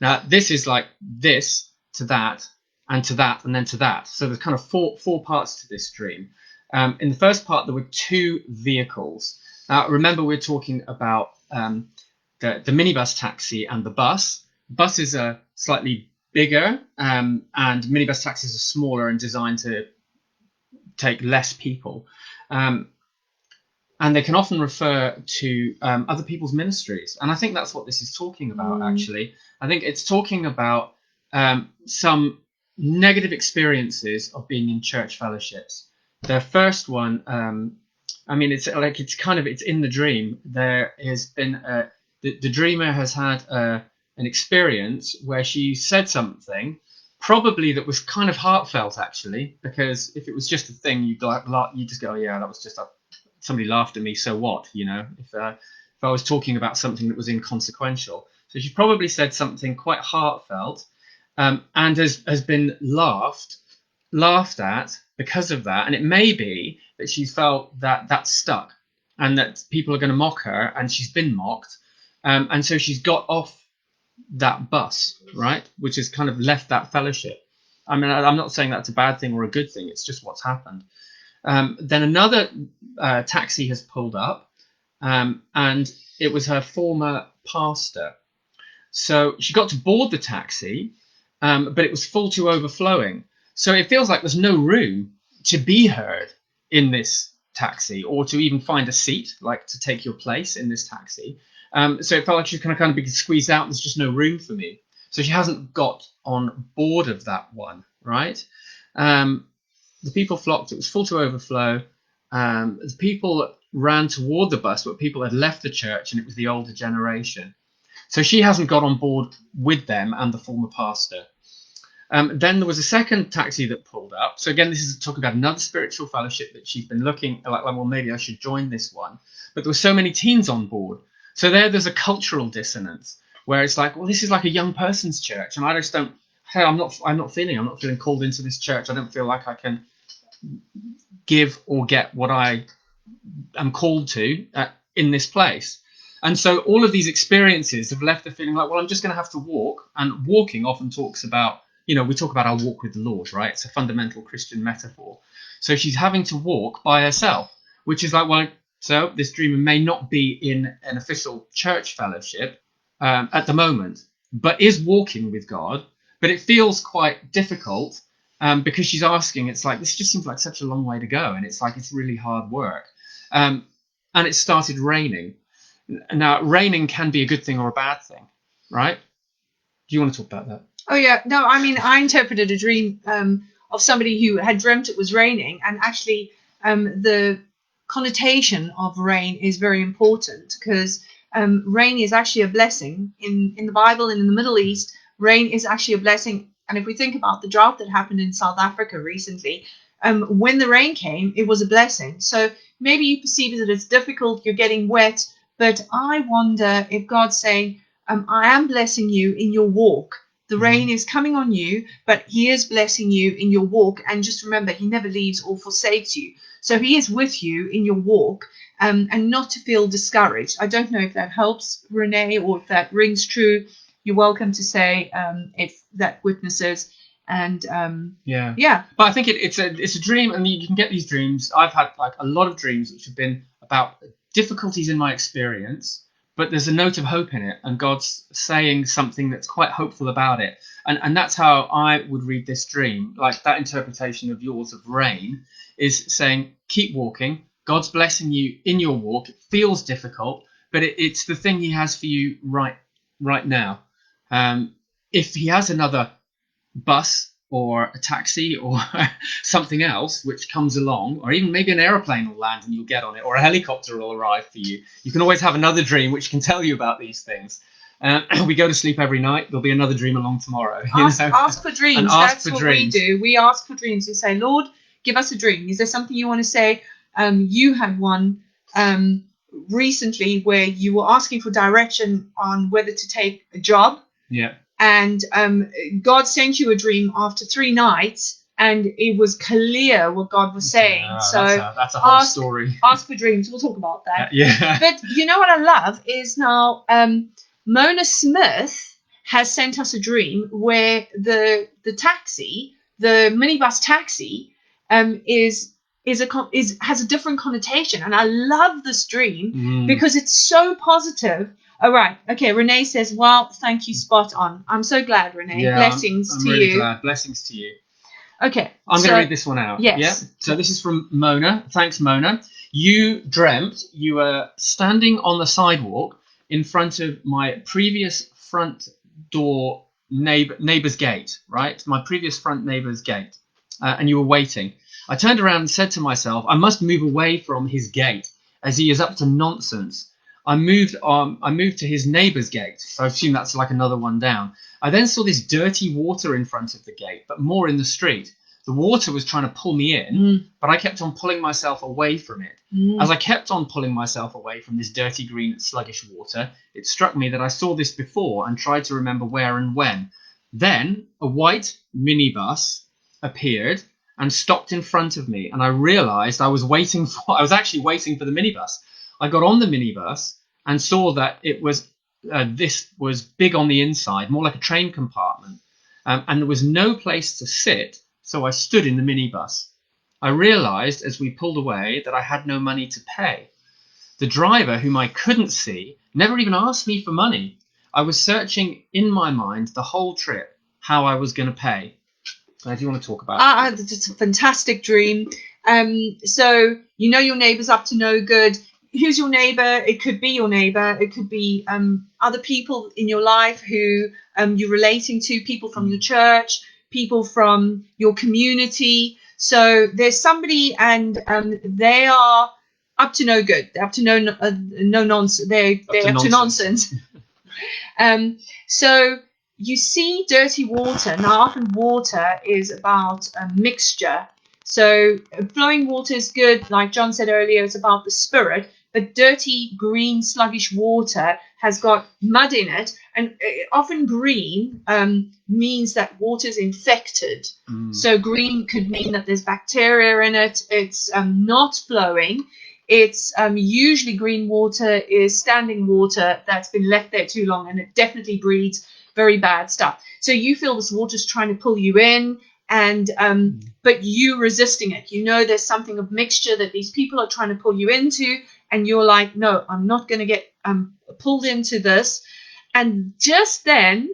Now, this is like this to that, and to that, and then to that. So there's kind of four parts to this dream. In the first part, there were two vehicles. Now, remember, we're talking about the minibus taxi and the bus. Buses are slightly bigger, and minibus taxis are smaller and designed to take less people. And they can often refer to other people's ministries. And I think that's what this is talking about, actually. I think it's talking about some negative experiences of being in church fellowships. The first one, I mean, it's in the dream. There has been the dreamer has had an experience where she said something, probably that was kind of heartfelt, actually, because if it was just a thing, you just go, oh, yeah, that was just somebody laughed at me, so what, you know, if I was talking about something that was inconsequential. So she probably said something quite heartfelt, and has been laughed at because of that. And it may be that she felt that that's stuck and that people are going to mock her, and she's been mocked. And so she's got off that bus, right, which has kind of left that fellowship. I mean, I'm not saying that's a bad thing or a good thing. It's just what's happened. Then another taxi has pulled up, and it was her former pastor. So she got to board the taxi, but it was full to overflowing. So it feels like there's no room to be heard in this taxi, or to even find a seat, like to take your place in this taxi. So it felt like she's kind of being squeezed out. There's just no room for me. So she hasn't got on board of that one, right? The people flocked. It was full to overflow. The people ran toward the bus, but people had left the church, and it was the older generation. So she hasn't got on board with them and the former pastor. Then there was a second taxi that pulled up. So again, this is talking about another spiritual fellowship that she's been looking like, well, maybe I should join this one. But there were so many teens on board. So there's a cultural dissonance where it's like, well, this is like a young person's church, and I just don't. Hey, I'm not feeling called into this church. I don't feel like I can give or get what I am called to in this place. And so all of these experiences have left her feeling like, well, I'm just going to have to walk. And walking often talks about, we talk about our walk with the Lord, right? It's a fundamental Christian metaphor. So she's having to walk by herself, which is like, well, so this dreamer may not be in an official church fellowship at the moment, but is walking with God. But it feels quite difficult because she's asking, it's like, this just seems like such a long way to go. And it's like, it's really hard work. And it started raining. Now, raining can be a good thing or a bad thing, right? Do you want to talk about that? Oh, yeah. No, I mean, I interpreted a dream of somebody who had dreamt it was raining. And actually, the connotation of rain is very important because rain is actually a blessing. In the Bible and in the Middle East, rain is actually a blessing. And if we think about the drought that happened in South Africa recently, when the rain came, it was a blessing. So maybe you perceive that it's difficult, you're getting wet, but I wonder if God's saying, I am blessing you in your walk. The rain is coming on you, but he is blessing you in your walk. And just remember, he never leaves or forsakes you. So he is with you in your walk, and not to feel discouraged. I don't know if that helps, Renee, or if that rings true. You're welcome to say if that witnesses. And yeah. But I think it's a dream, and you can get these dreams. I've had like a lot of dreams which have been about difficulties in my experience, but there's a note of hope in it, and God's saying something that's quite hopeful about it. And that's how I would read this dream. Like that interpretation of yours of rain is saying, keep walking. God's blessing you in your walk. It feels difficult, but it's the thing he has for you right now. If he has another bus or a taxi or something else which comes along, or even maybe an aeroplane will land and you'll get on it, or a helicopter will arrive for you, you can always have another dream which can tell you about these things. We go to sleep every night, there'll be another dream along tomorrow. Ask for dreams. And That's what we do. We ask for dreams. We say, Lord, give us a dream. Is there something you want to say? You had one recently where you were asking for direction on whether to take a job. Yeah. And God sent you a dream after 3 nights, and it was clear what God was saying. So that's a whole story. Ask for dreams. We'll talk about that. Yeah. But you know what I love is now Mona Smith has sent us a dream where the taxi, the minibus taxi, has a different connotation, and I love this dream because it's so positive. All right. Okay. Renee says, well, thank you. Spot on. I'm so glad, Renee. Yeah, Blessings I'm to really you. Glad. Blessings to you. Okay. I'm going to read this one out. Yes. Yeah. So this is from Mona. Thanks, Mona. You dreamt you were standing on the sidewalk in front of my previous front door neighbor's gate, right? My previous front neighbor's gate. And you were waiting. I turned around and said to myself, I must move away from his gate as he is up to nonsense. I moved to his neighbour's gate, so I assume that's like another one down. I then saw this dirty water in front of the gate, but more in the street. The water was trying to pull me in, but I kept on pulling myself away from it. As I kept on pulling myself away from this dirty, green, sluggish water, it struck me that I saw this before and tried to remember where and when. Then a white minibus appeared and stopped in front of me, and I realised I was actually waiting for the minibus. I got on the minibus and saw that it was this was big on the inside, more like a train compartment, and there was no place to sit, so I stood in the minibus. I realised as we pulled away that I had no money to pay. The driver, whom I couldn't see, never even asked me for money. I was searching in my mind the whole trip how I was going to pay. Do you want to talk about it? It's a fantastic dream. So you know your neighbour's up to no good. Who's your neighbour? It could be your neighbour. It could be other people in your life who you're relating to, people from your church, people from your community. So there's somebody, and they are up to no good. They're up to no nonsense. They're up to nonsense. So you see dirty water. Now, often water is about a mixture. So flowing water is good. Like John said earlier, it's about the spirit. But dirty, green, sluggish water has got mud in it. And often green means that water is infected. So green could mean that there's bacteria in it. It's not flowing. It's usually green water is standing water that's been left there too long, and it definitely breeds very bad stuff. So you feel this water's trying to pull you in, and but you resisting it. You know there's something of mixture that these people are trying to pull you into, and you're like, no, I'm not going to get pulled into this. And just then,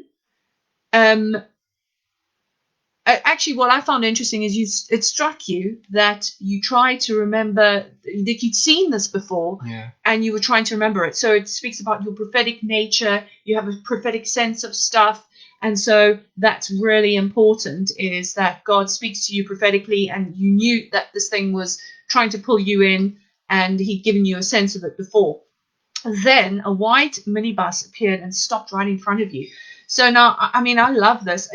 actually, what I found interesting is it struck you that you tried to remember that you'd seen this before, and you were trying to remember it. So it speaks about your prophetic nature. You have a prophetic sense of stuff. And so that's really important, is that God speaks to you prophetically, and you knew that this thing was trying to pull you in, and he'd given you a sense of it before. Then a white minibus appeared and stopped right in front of you. So now, I mean, I love this.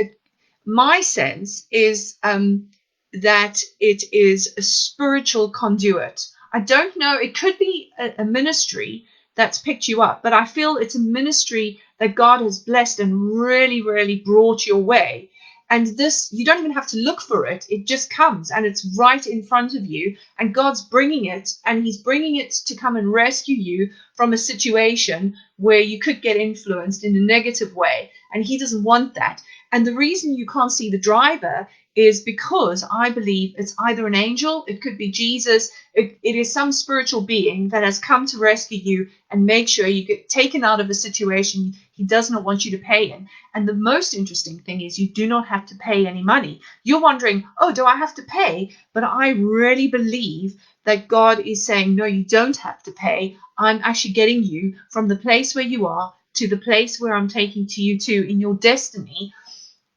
My sense is that it is a spiritual conduit. I don't know. It could be a ministry that's picked you up, but I feel it's a ministry that God has blessed and really, really brought your way. And this, you don't even have to look for it. It just comes and it's right in front of you. And God's bringing it, and he's bringing it to come and rescue you from a situation where you could get influenced in a negative way. And he doesn't want that. And the reason you can't see the driver is because I believe it's either an angel, it could be Jesus, it is some spiritual being that has come to rescue you and make sure you get taken out of a situation he does not want you to pay in. And the most interesting thing is you do not have to pay any money. You're wondering, oh, do I have to pay? But I really believe that God is saying, no, you don't have to pay. I'm actually getting you from the place where you are to the place where I'm taking to you to in your destiny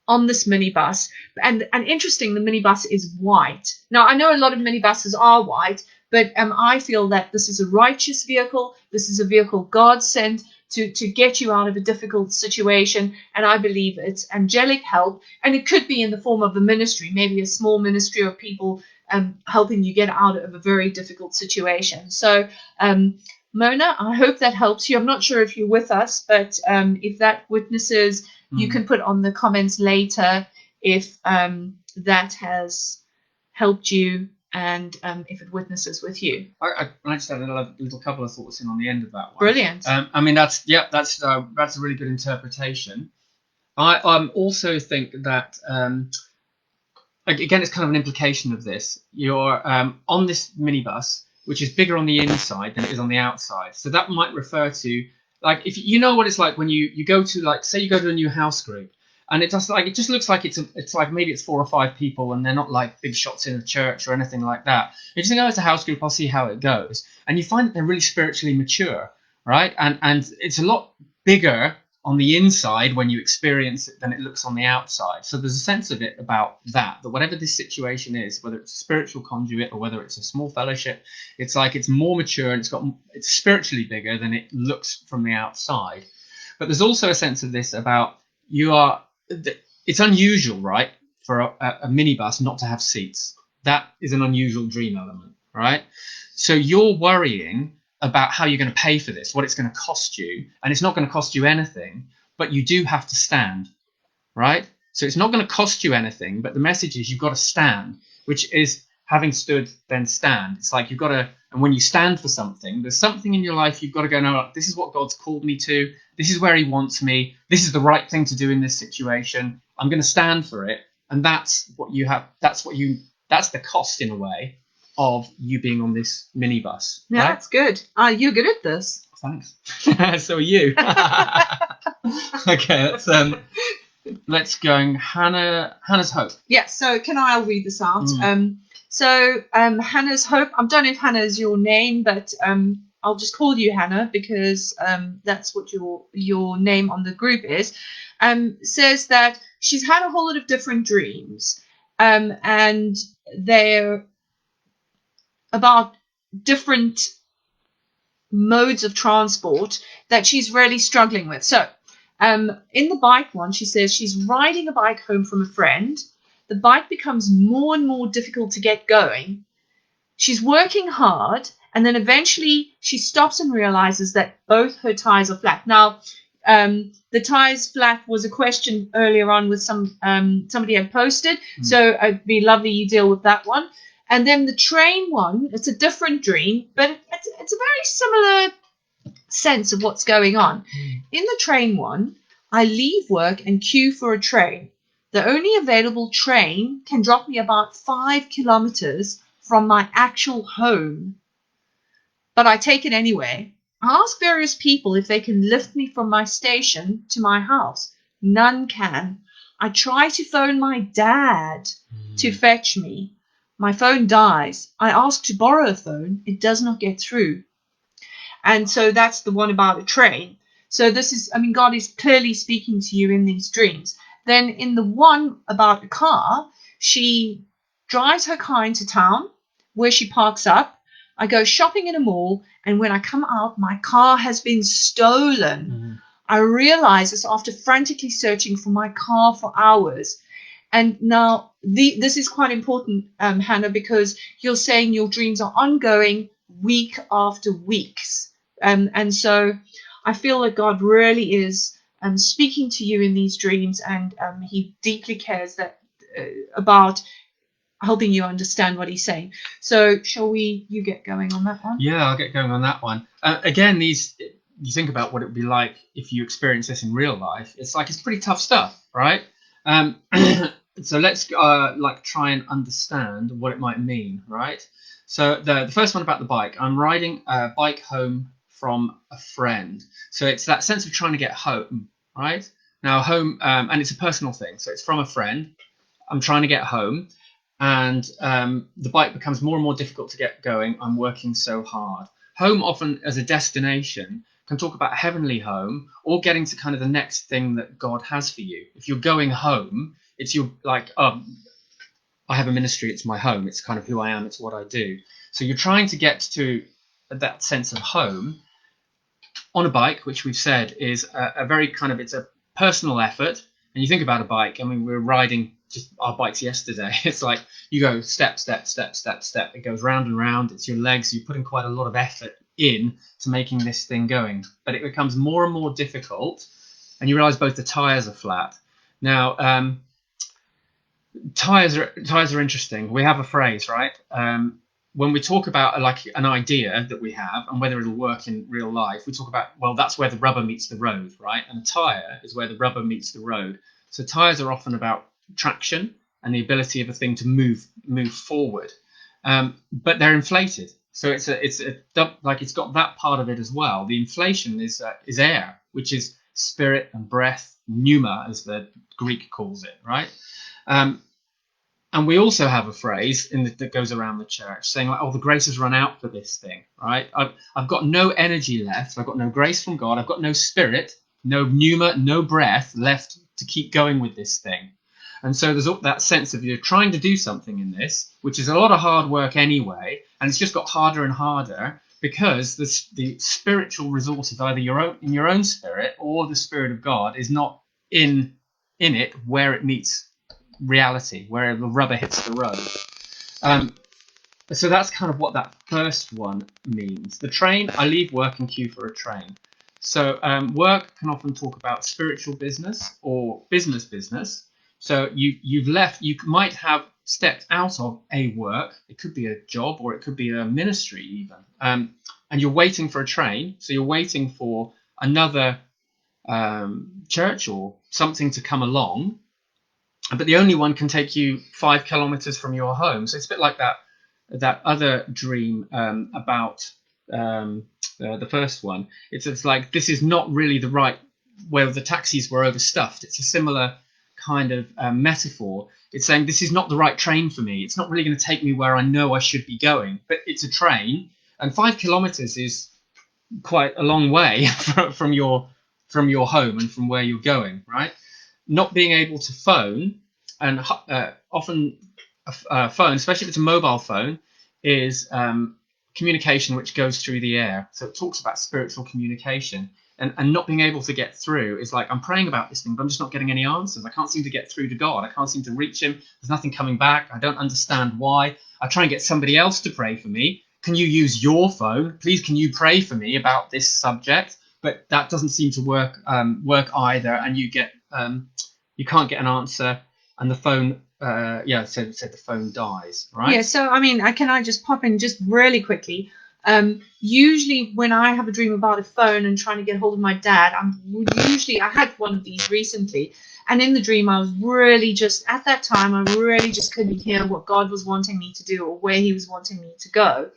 on this minibus. And interesting, the minibus is white. Now, I know a lot of minibuses are white, but I feel that this is a righteous vehicle. This is a vehicle God sent to get you out of a difficult situation. And I believe it's angelic help. And it could be in the form of a ministry, maybe a small ministry of people helping you get out of a very difficult situation. So, Mona, I hope that helps you. I'm not sure if you're with us, but if that witnesses, you can put on the comments later if that has helped you and if it witnesses with you. I just had a little couple of thoughts in on the end of that one. Brilliant. I mean, that's a really good interpretation. I also think that again, it's kind of an implication of this. You're on this minibus, which is bigger on the inside than it is on the outside. So that might refer to, like, if you know what it's like when you go to, like, say you go to a new house group, and it just looks like it's like maybe it's 4 or 5 people, and they're not like big shots in a church or anything like that. You just think, oh, it's a house group, I'll see how it goes, and you find that they're really spiritually mature, right? And it's a lot bigger on the inside when you experience it than it looks on the outside. So there's a sense of it about that whatever this situation is, whether it's a spiritual conduit or whether it's a small fellowship, it's like it's more mature and it's spiritually bigger than it looks from the outside. But there's also a sense of this about it's unusual, right, for a minibus not to have seats. That is an unusual dream element, right? So you're worrying about how you're going to pay for this, what it's going to cost you, and it's not going to cost you anything, but you do have to stand, right? So it's not going to cost you anything, but the message is you've got to stand, which is having stood, then stand. It's like you've got to, and when you stand for something, there's something in your life you've got to go, no, this is what God's called me to, this is where he wants me, this is the right thing to do in this situation, I'm going to stand for it, and that's what you have, that's the cost in a way of you being on this minibus. Yeah, right? That's good. You're good at this. Thanks. So are you. Okay, let's go. Hannah's Hope. Yeah, so I'll read this out. Hannah's Hope, I don't know if Hannah is your name, but I'll just call you Hannah because that's what your name on the group is. Says that she's had a whole lot of different dreams, and they're about different modes of transport that she's really struggling with. So in the bike one, she says she's riding a bike home from a friend. The bike becomes more and more difficult to get going. She's working hard, and then eventually she stops and realizes that both her tires are flat. Now, the tires flat was a question earlier on with somebody had posted, so it'd be lovely you deal with that one. And then the train one, it's a different dream, but it's a very similar sense of what's going on. In the train one, I leave work and queue for a train. The only available train can drop me about 5 kilometers from my actual home, but I take it anyway. I ask various people if they can lift me from my station to my house. None can. I try to phone my dad to fetch me. My phone dies. I ask to borrow a phone. It does not get through. And so that's the one about a train. So this is, God is clearly speaking to you in these dreams. Then in the one about a car, she drives her car into town where she parks up. I go shopping in a mall, and when I come out, my car has been stolen. I realize this after frantically searching for my car for hours. And now this is quite important, Hannah, because you're saying your dreams are ongoing week after weeks. And so I feel that God really is speaking to you in these dreams, and he deeply cares about helping you understand what he's saying. So shall you get going on that one? Yeah, I'll get going on that one. Again, you think about what it would be like if you experience this in real life. It's pretty tough stuff, right? So let's try and understand what it might mean, right? So the first one about the bike. I'm riding a bike home from a friend. So it's that sense of trying to get home, right? Now home, and it's a personal thing. So it's from a friend. I'm trying to get home, and the bike becomes more and more difficult to get going. I'm working so hard. Home, often as a destination, can talk about a heavenly home or getting to kind of the next thing that God has for you. If you're going home, it's I have a ministry, it's my home, it's kind of who I am, it's what I do. So you're trying to get to that sense of home on a bike, which we've said is a very kind of, it's a personal effort. And you think about a bike, I mean, we were riding just our bikes yesterday. It's like you go step, step, step, step, step. It goes round and round. It's your legs. You're putting quite a lot of effort in to making this thing going. But it becomes more and more difficult. And you realize both the tires are flat. Now, tires are interesting. We have a phrase, right? When we talk about an idea that we have and whether it'll work in real life, we talk about, well, that's where the rubber meets the road, right? And a tire is where the rubber meets the road. So tires are often about traction and the ability of a thing to move forward, but they're inflated. So it's got that part of it as well. The inflation is air, which is spirit and breath, pneuma, as the Greek calls it, right? And we also have a phrase that goes around the church saying the grace has run out for this thing, right? I've got no energy left. I've got no grace from God. I've got no spirit, no pneuma, no breath left to keep going with this thing. And so there's that sense of you're trying to do something in this, which is a lot of hard work anyway, and it's just got harder and harder because the spiritual resources, either in your own spirit or the Spirit of God, is not in it where it meets reality, where the rubber hits the road. So that's kind of what that first one means. The train, I leave work and queue for a train. So work can often talk about spiritual business or business. So you might have stepped out of a work. It could be a job or it could be a ministry even. And you're waiting for a train. So you're waiting for another church or something to come along. But the only one can take you 5 kilometers from your home. So it's a bit like that other dream about the first one. It's like this is not really the right, where the taxis were overstuffed. It's a similar kind of metaphor. It's saying this is not the right train for me. It's not really going to take me where I know I should be going. But it's a train, and 5 kilometers is quite a long way from your home and from where you're going, right? Not being able to phone, and often a phone, especially if it's a mobile phone, is communication which goes through the air. So it talks about spiritual communication, and not being able to get through is like, I'm praying about this thing, but I'm just not getting any answers. I can't seem to get through to God. I can't seem to reach him. There's nothing coming back. I don't understand why. I try and get somebody else to pray for me. Can you use your phone? Please, can you pray for me about this subject? But that doesn't seem to work either, and you can't get an answer, and the phone said the phone dies, right? Yeah, so I mean, can I just pop in just really quickly? Usually when I have a dream about a phone and trying to get hold of my dad, I had one of these recently, and in the dream I was really just, at that time, I really just couldn't hear what God was wanting me to do or where he was wanting me to go.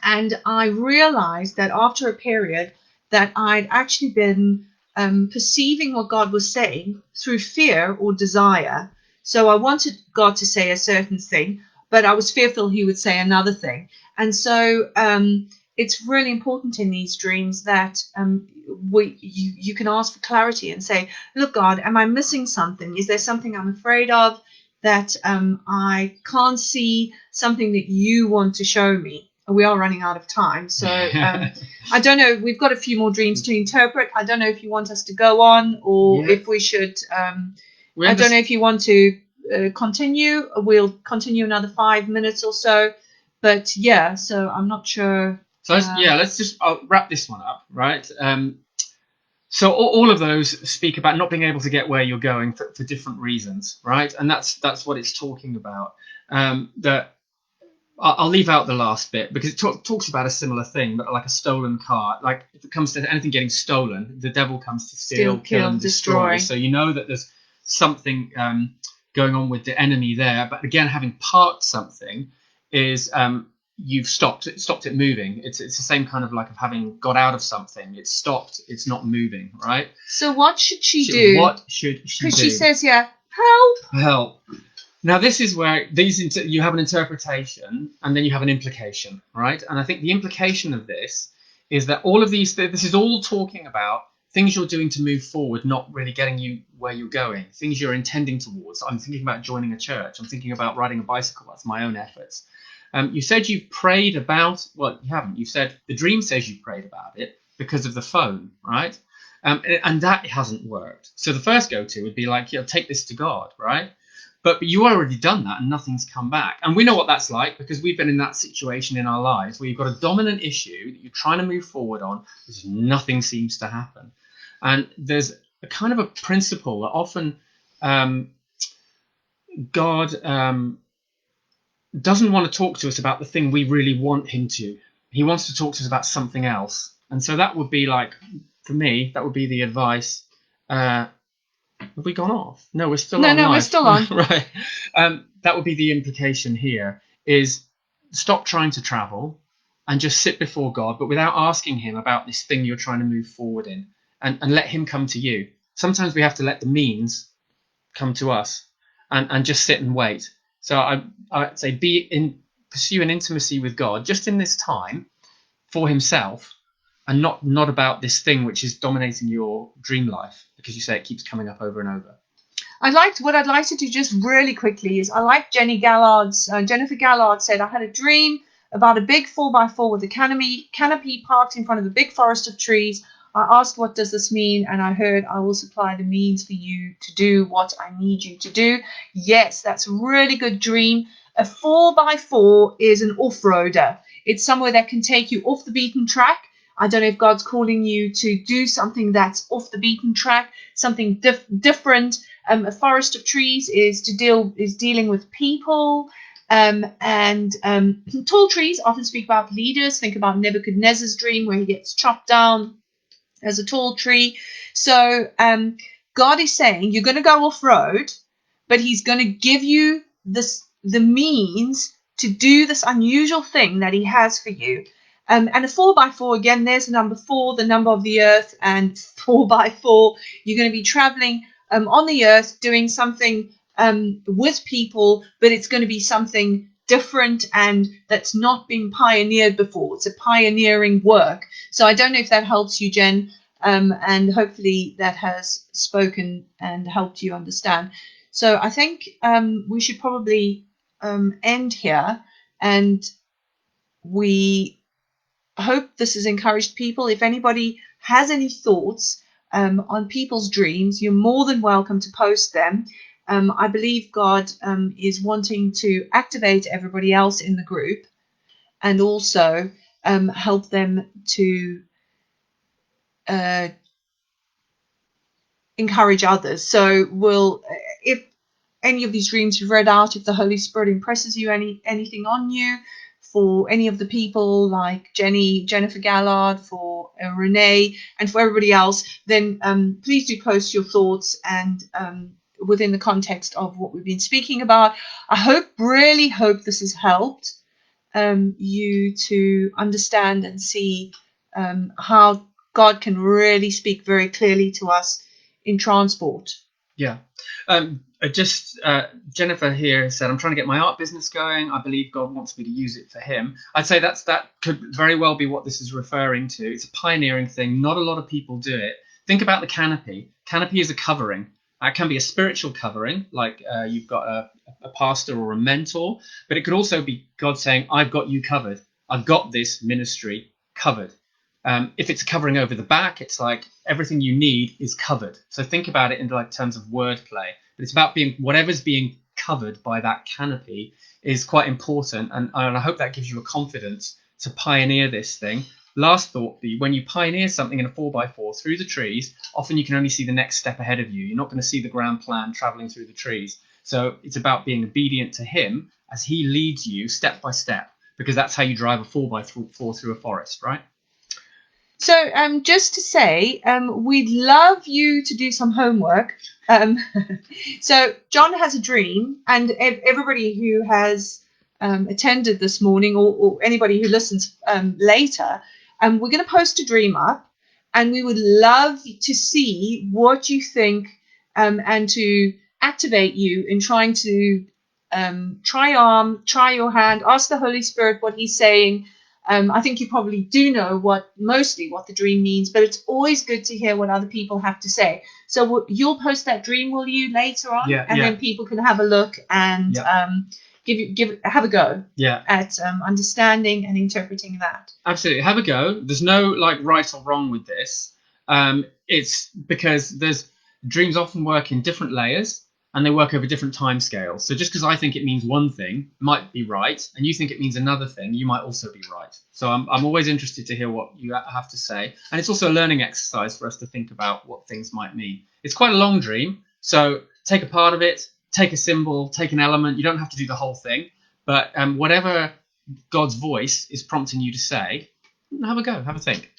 And I realized that after a period that I'd actually been perceiving what God was saying through fear or desire. So I wanted God to say a certain thing, but I was fearful he would say another thing. And so it's really important in these dreams that you can ask for clarity and say, look, God, am I missing something? Is there something I'm afraid of that I can't see, something that you want to show me? We are running out of time, so I don't know. We've got a few more dreams to interpret. I don't know if you want us to go on or if we should. I don't know if you want to continue. We'll continue another 5 minutes or so. But yeah, so I'm not sure. So let's just I'll wrap this one up, right? So all of those speak about not being able to get where you're going for different reasons, right? And that's what it's talking about. That I'll leave out the last bit because it talks about a similar thing, but like a stolen car. Like if it comes to anything getting stolen, the devil comes to steal, kill, and destroy. So you know that there's something going on with the enemy there. But again, having parked something is you've stopped it moving. It's the same kind of like of having got out of something. It's stopped. It's not moving, right? So what should she do? What should she do? Because she says, yeah, help. Help. Now, this is where you have an interpretation and then you have an implication, right? And I think the implication of this is that all of this is all talking about things you're doing to move forward, not really getting you where you're going, things you're intending towards. I'm thinking about joining a church. I'm thinking about riding a bicycle. That's my own efforts. You said you've prayed about, well, you haven't. You said the dream says you prayed about it because of the phone, right? And that hasn't worked. So the first go-to would be like, take this to God, right? But you already done that and nothing's come back. And we know what that's like because we've been in that situation in our lives where you've got a dominant issue that you're trying to move forward on, because nothing seems to happen. And there's a kind of a principle that often God doesn't want to talk to us about the thing we really want him to. He wants to talk to us about something else. And so that would be like, for me, that would be the advice. Have we gone off? No, we're still on. No, we're still on. Right. That would be the implication here, is stop trying to travel and just sit before God, but without asking him about this thing you're trying to move forward in, and let him come to you. Sometimes we have to let the means come to us and just sit and wait. So I'd say pursue an intimacy with God just in this time for himself, and not about this thing which is dominating your dream life, because you say it keeps coming up over and over. What I'd like to do just really quickly is I like Jennifer Gallard said, I had a dream about a big 4x4 with a canopy parked in front of a big forest of trees. I asked, what does this mean? And I heard, I will supply the means for you to do what I need you to do. Yes, that's a really good dream. A 4x4 is an off-roader. It's somewhere that can take you off the beaten track. I don't know if God's calling you to do something that's off the beaten track, something different. A forest of trees is dealing with people, and tall trees often speak about leaders. Think about Nebuchadnezzar's dream where he gets chopped down as a tall tree. So God is saying you're going to go off road, but he's going to give you the means to do this unusual thing that he has for you. And a 4x4, again, there's the number 4, the number of the earth, and 4x4. You're going to be traveling on the earth doing something with people, but it's going to be something different and that's not been pioneered before. It's a pioneering work. So I don't know if that helps you, Jen, and hopefully that has spoken and helped you understand. So I think we should probably end here, and we hope this has encouraged people. If anybody has any thoughts on people's dreams, you're more than welcome to post them. I believe God is wanting to activate everybody else in the group and also help them to encourage others. So if any of these dreams you've read out, if the Holy Spirit impresses you anything on you, for any of the people like Jennifer Gallard, for Renee, and for everybody else, then please do post your thoughts and within the context of what we've been speaking about. I really hope this has helped you to understand and see how God can really speak very clearly to us in transport. Yeah. Jennifer here said, I'm trying to get my art business going. I believe God wants me to use it for him. I'd say that could very well be what this is referring to. It's a pioneering thing. Not a lot of people do it. Think about the canopy. Canopy is a covering. It can be a spiritual covering, like you've got a pastor or a mentor, but it could also be God saying, I've got you covered. I've got this ministry covered. If it's covering over the back, it's like everything you need is covered. So think about it in like terms of wordplay. But it's about whatever's being covered by that canopy is quite important. And I hope that gives you a confidence to pioneer this thing. last thought, when you pioneer something in a 4x4 through the trees, often you can only see the next step ahead of you. You're not going to see the grand plan traveling through the trees. So it's about being obedient to him as he leads you step by step, because that's how you drive a 4x4 through a forest, right? So just to say, we'd love you to do some homework. So John has a dream, and everybody who has attended this morning, or anybody who listens later, we're going to post a dream up, and we would love to see what you think, and to activate you in trying to try your hand, ask the Holy Spirit what he's saying. I think you probably do know mostly what the dream means, but it's always good to hear what other people have to say. So you'll post that dream, will you, later on? Yeah, and then people can have a look and have a go at understanding and interpreting that. Absolutely, have a go. There's no right or wrong with this. It's because dreams often work in different layers, and they work over different time scales. So just because I think it means one thing might be right, and you think it means another thing, you might also be right. So I'm always interested to hear what you have to say. And it's also a learning exercise for us to think about what things might mean. It's quite a long dream, so take a part of it, take a symbol, take an element. You don't have to do the whole thing, but whatever God's voice is prompting you to say, have a go, have a think.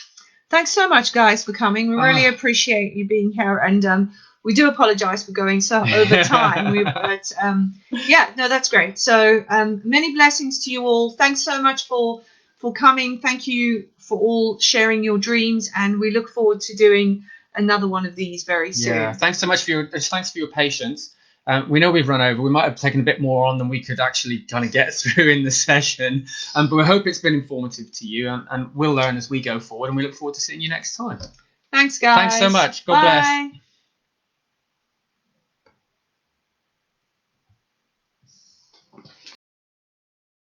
Thanks so much, guys, for coming. We really appreciate you being here, and we do apologize for going so over time. But that's great. So many blessings to you all. Thanks so much for coming. Thank you for all sharing your dreams, and we look forward to doing another one of these very soon. Yeah, thanks so much for your patience. We know we've run over. We might have taken a bit more on than we could actually kind of get through in the session. But we hope it's been informative to you, and we'll learn as we go forward. And we look forward to seeing you next time. Thanks, guys. Thanks so much. God Bye. bless.